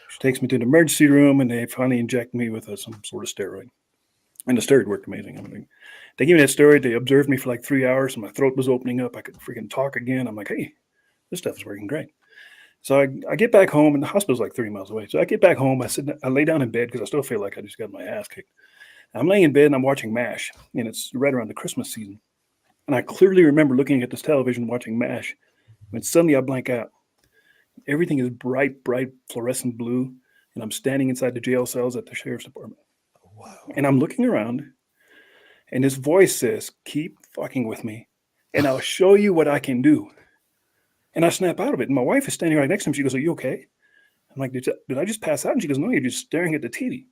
She takes me to the emergency room, and they finally inject me with some sort of steroid. And the steroid worked amazing. I mean, they gave me that steroid. They observed me for like 3 hours, and my throat was opening up. I could freaking talk again. I'm like, hey, this stuff is working great. So I get back home, and the hospital's like 30 miles away. So I get back home. I lay down in bed because I still feel like I just got my ass kicked. I'm laying in bed, and I'm watching MASH, and it's right around the Christmas season. And I clearly remember looking at this television, watching MASH, when suddenly I blank out. Everything is bright fluorescent blue, and I'm standing inside the jail cells at the sheriff's department. Wow. And I'm looking around, and this voice says, keep fucking with me, and I'll show you what I can do. And I snap out of it, and my wife is standing right next to him. She goes, are you okay? I'm like, did I just pass out? And she goes, no, you're just staring at the TV.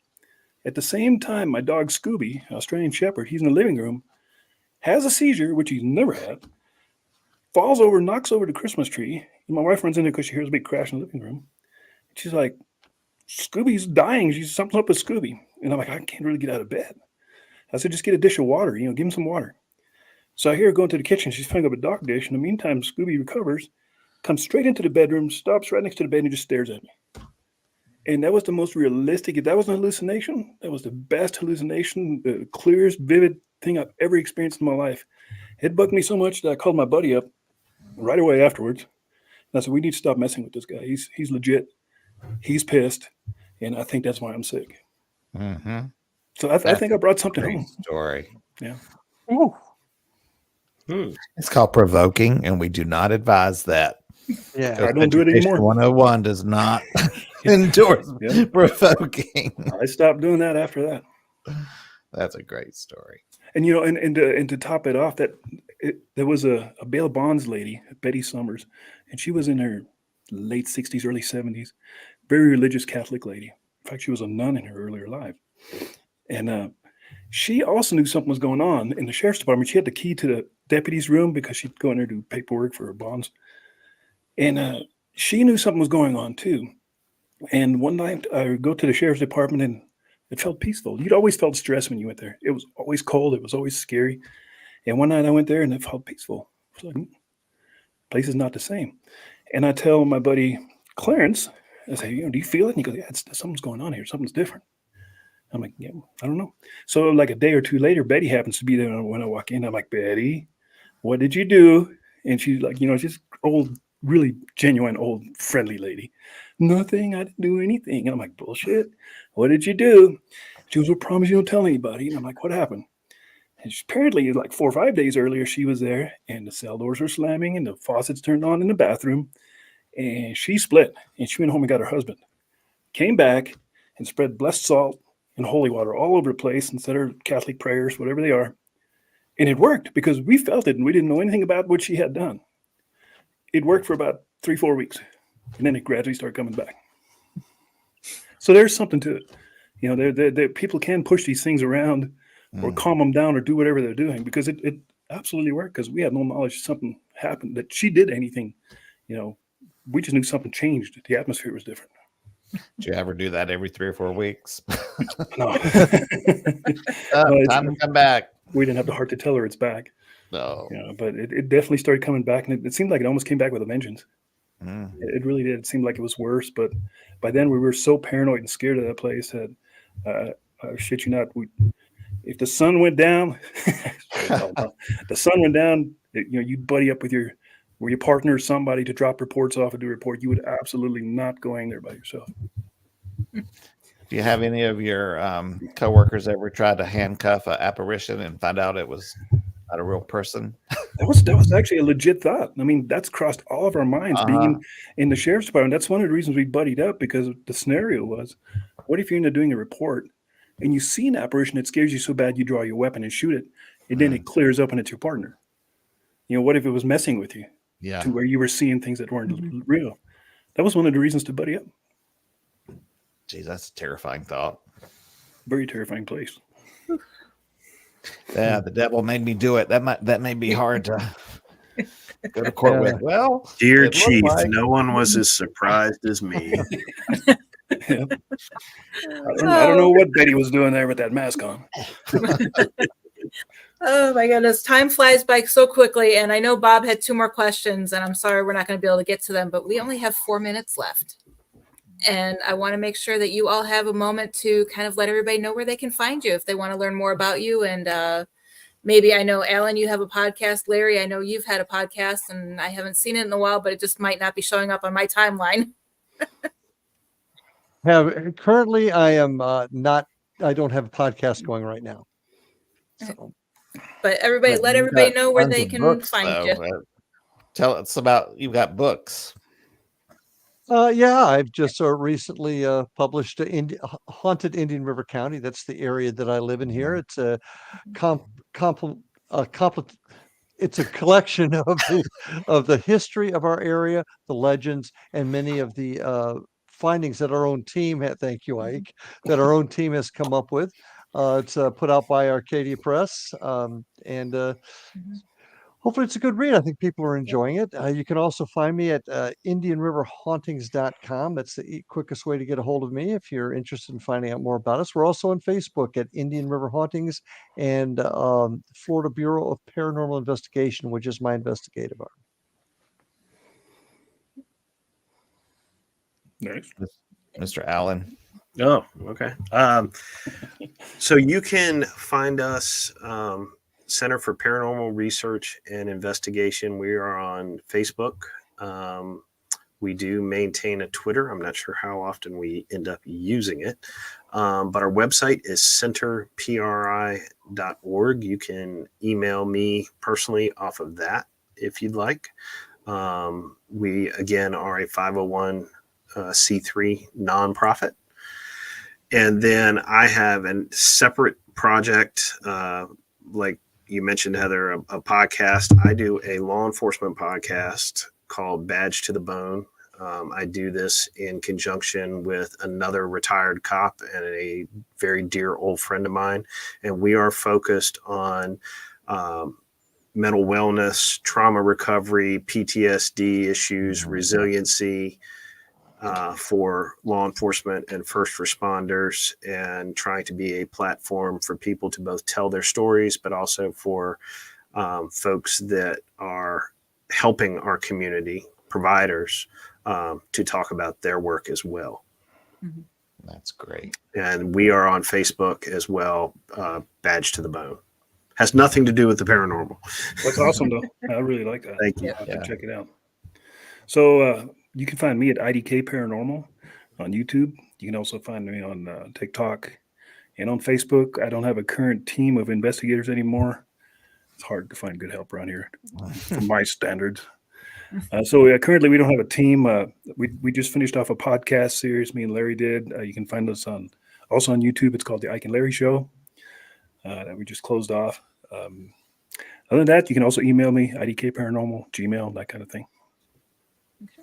At the same time, my dog Scooby, Australian Shepherd, he's in the living room, has a seizure, which he's never had, falls over, knocks over the Christmas tree. And my wife runs in there because she hears a big crash in the living room. She's like, Scooby's dying. Something's up with Scooby. And I'm like, I can't really get out of bed. I said, just get a dish of water, give him some water. So I hear her go into the kitchen. She's filling up a dog dish. In the meantime, Scooby recovers, comes straight into the bedroom, stops right next to the bed, and just stares at me. And that was the most realistic. If that was an hallucination, that was the best hallucination, the clearest, vivid thing I've ever experienced in my life. It bugged me so much that I called my buddy up right away afterwards. And I said, we need to stop messing with this guy. He's legit. He's pissed. And I think that's why I'm sick. Mm-hmm. So I think I brought something home. Story. Yeah. Ooh. It's called provoking, and we do not advise that. Yeah. I don't do it anymore. 101 does not endorse provoking. I stopped doing that after that. That's a great story. And and to top it off, there was a bail bonds lady, Betty Summers, and she was in her late 60s, early 70s, very religious Catholic lady. In fact, she was a nun in her earlier life. And she also knew something was going on in the sheriff's department. She had the key to the deputy's room because she'd go in there to do paperwork for her bonds. And she knew something was going on too. And one night I go to the sheriff's department, and it felt peaceful. You'd always felt stress when you went there. It was always cold. It was always scary. And one night I went there, and it felt peaceful. It's like, place is not the same. And I tell my buddy Clarence, I say, do you feel it? And he goes, yeah, something's going on here. Something's different. I'm like, yeah, I don't know. So like a day or two later, Betty happens to be there when I walk in. I'm like, Betty, what did you do? And she's like, just old, really genuine, old, friendly lady. Nothing. I didn't do anything. And I'm like, bullshit. What did you do? She goes, well, promise you don't tell anybody. And I'm like, what happened? And apparently, like 4 or 5 days earlier, she was there, and the cell doors were slamming, and the faucets turned on in the bathroom, and she split, and she went home and got her husband. Came back and spread blessed salt and holy water all over the place and said her Catholic prayers, whatever they are. And it worked because we felt it, and we didn't know anything about what she had done. It worked for about 3-4 weeks, and then it gradually started coming back. So there's something to it. People can push these things around or calm them down or do whatever they're doing because it absolutely worked because we had no knowledge something happened, that she did anything. We just knew something changed. The atmosphere was different. Did you ever do that every 3 or 4 weeks? No. Time to come back. We didn't have the heart to tell her it's back. No. But it definitely started coming back, and it seemed like it almost came back with a vengeance. It really did. It seemed like it was worse, but by then we were so paranoid and scared of that place that I shit you not, if the sun went down, you'd buddy up with your partner or somebody to drop reports off and do a report. You would absolutely not go in there by yourself. Do you have any of your coworkers ever tried to handcuff an apparition and find out it was Not a real person. That was actually a legit thought. I mean, that's crossed all of our minds. Uh-huh. Being in the sheriff's department, that's one of the reasons we buddied up, because the scenario was, what if you end up doing a report and you see an apparition that scares you so bad you draw your weapon and shoot it, and then it clears up and it's your partner? You know, what if it was messing with you Yeah. to where you were seeing things that weren't real? That was one of the reasons to buddy up. Geez, that's a terrifying thought. Very terrifying place. Yeah, the devil made me do it. That may be hard to go to court with. Well, Dear it looked Chief, like- no one was as surprised as me. Yeah. I don't know what Betty was doing there with that mask on. Oh my goodness, time flies by so quickly. And I know Bob had 2 more questions, and I'm sorry we're not going to be able to get to them, but we only have 4 minutes left. And I want to make sure that you all have a moment to kind of let everybody know where they can find you if they want to learn more about you. And maybe, I know, Alan, you have a podcast. Larry, I know you've had a podcast, and I haven't seen it in a while, but it just might not be showing up on my timeline. Currently, I am not. I don't have a podcast going right now. So But everybody, But let you've everybody got know where tons they of can books, find though. you. Tell us about, you've got books. yeah, I've just recently published Haunted Indian River County. That's the area that I live in here. It's a it's a collection of the history of our area, the legends, and many of the findings that our own team had. Thank you, Ike. That our own team has come up with. It's put out by Arcadia Press, and hopefully it's a good read. I think people are enjoying it. You can also find me at IndianRiverHauntings.com. That's the quickest way to get a hold of me if you're interested in finding out more about us. We're also on Facebook at Indian River Hauntings and Florida Bureau of Paranormal Investigation, which is my investigative arm. Nice. Mr. Allen. Oh, okay. So you can find us, Center for Paranormal Research and Investigation. We are on Facebook. We do maintain a Twitter. I'm not sure how often we end up using it, but our website is centerpri.org. You can email me personally off of that if you'd like. We, again, are a 501c3 nonprofit. And then I have a separate project, like you mentioned, Heather, a podcast. I do a law enforcement podcast called Badge to the Bone. I do this in conjunction with another retired cop and a very dear old friend of mine. And we are focused on mental wellness, trauma recovery, PTSD issues, resiliency, for law enforcement and first responders, and trying to be a platform for people to both tell their stories, but also for folks that are helping our community providers to talk about their work as well. Mm-hmm. That's great. And we are on Facebook as well, Badge to the Bone. Has nothing to do with the paranormal. That's awesome, though. I really like that. Thank you. I'll have to check it out. So you can find me at IDK Paranormal on YouTube. You can also find me on TikTok and on Facebook. I don't have a current team of investigators anymore. It's hard to find good help around here from my standards. So currently we don't have a team. We just finished off a podcast series me and Larry did. You can find us also on YouTube. It's called the Ike and Larry Show that we just closed off. Other than that, you can also email me, IDK Paranormal, Gmail, that kind of thing.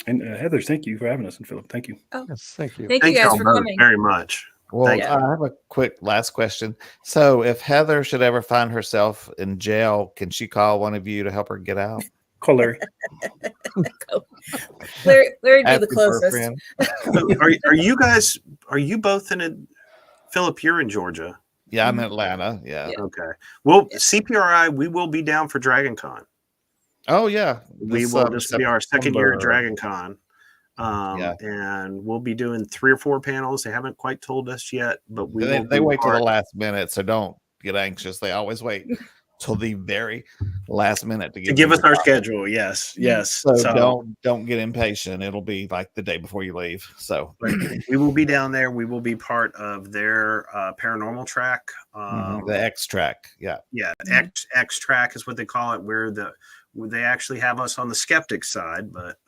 And Heather, thank you for having us, and Philip, thank you. Yes, thank you. Thank you guys y'all for both coming. very much. Well, Thank you. I have a quick last question. So if Heather should ever find herself in jail, can she call one of you to help her get out? Call Larry. Larry do Ask the him for a closest. friend. Are you both Philip, you're in Georgia. Yeah, I'm in Atlanta. Yeah. Yeah. Okay. Well, CPRI, we will be down for Dragon Con. Oh, yeah. This will be our second year at September. Dragon Con. Yeah. And we'll be doing 3 or 4 panels. They haven't quite told us yet, but They wait till the last minute, so don't get anxious. They always wait. till the very last minute to To give them us our the- schedule. Yes. So, don't get impatient. It'll be like the day before you leave. So but we will be down there. We will be part of their paranormal track. the X track. Yeah. Yeah, X track is what they call it. Where they actually have us on the skeptic side, but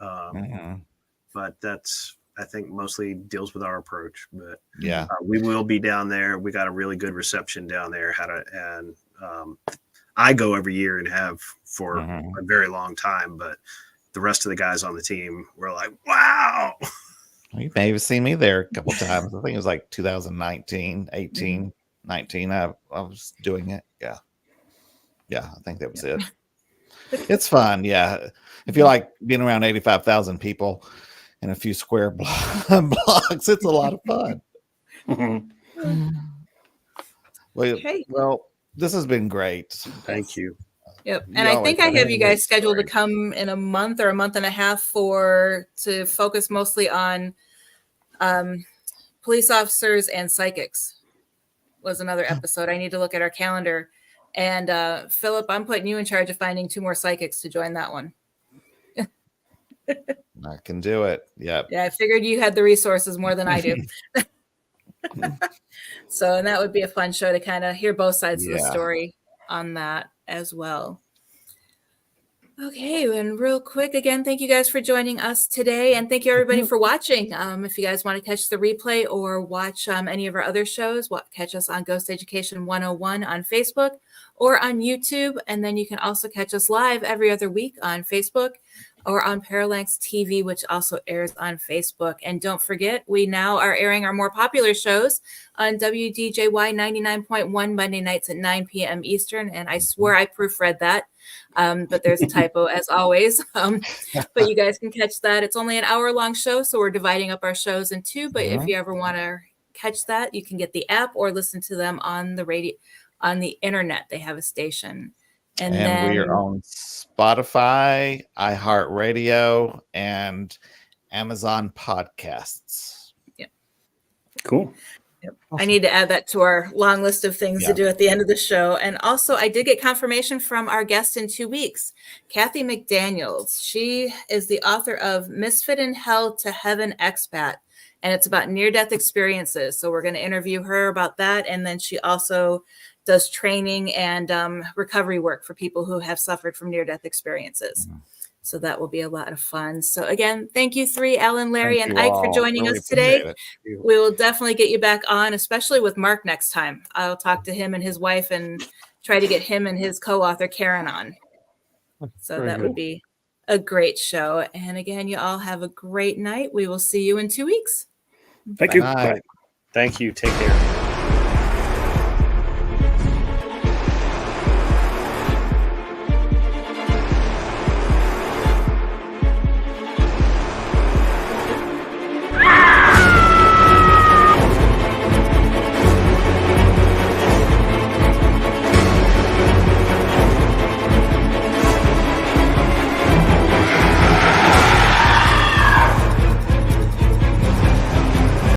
that's, I think, mostly deals with our approach. But Yeah. we will be down there. We got a really good reception down there. I go every year and have for a very long time, but the rest of the guys on the team were like, wow. You may have seen me there a couple times. I think it was like 2019, 18, 19. I was doing it. Yeah. Yeah. I think that was it. It's fun. Yeah. If you like being around 85,000 people in a few square blocks, it's a lot of fun. Well, this has been great. Thank you. Yep. And I think I have you guys scheduled to come in a month or a month and a half to focus mostly on police officers and psychics. Was another episode. I need to look at our calendar. And Philip, I'm putting you in charge of finding 2 more psychics to join that one. I can do it. Yeah. Yeah, I figured you had the resources more than I do. So, and that would be a fun show to kind of hear both sides of the story on that as well. Okay, and real quick, again, thank you guys for joining us today, and thank you everybody for watching. If you guys want to catch the replay or watch any of our other shows, catch us on Ghost Education 101 on Facebook or on YouTube, and then you can also catch us live every other week on Facebook or on Parallax TV, which also airs on Facebook. And don't forget, we now are airing our more popular shows on WDJY 99.1 Monday nights at 9 p.m. Eastern. And I swear I proofread that, but there's a typo as always. But you guys can catch that. It's only an hour-long show, so we're dividing up our shows in 2. But if you ever want to catch that, you can get the app or listen to them on the radio, on the internet. They have a station. And then we are on Spotify, iHeartRadio, and Amazon Podcasts. Yep. Cool. Yep. Awesome. I need to add that to our long list of things to do at the end of the show. And also, I did get confirmation from our guest in 2 weeks, Kathy McDaniels. She is the author of Misfit in Hell to Heaven Expat, and it's about near-death experiences. So we're going to interview her about that. And then she also does training and recovery work for people who have suffered from near-death experiences. So that will be a lot of fun. So again, thank you 3, Allen, Larry, and Ike for joining us today. We will definitely get you back on, especially with Mark next time. I'll talk to him and his wife and try to get him and his co-author Karen on. So that would be a great show. And again, you all have a great night. We will see you in 2 weeks. Thank you. Bye. Thank you. Take care.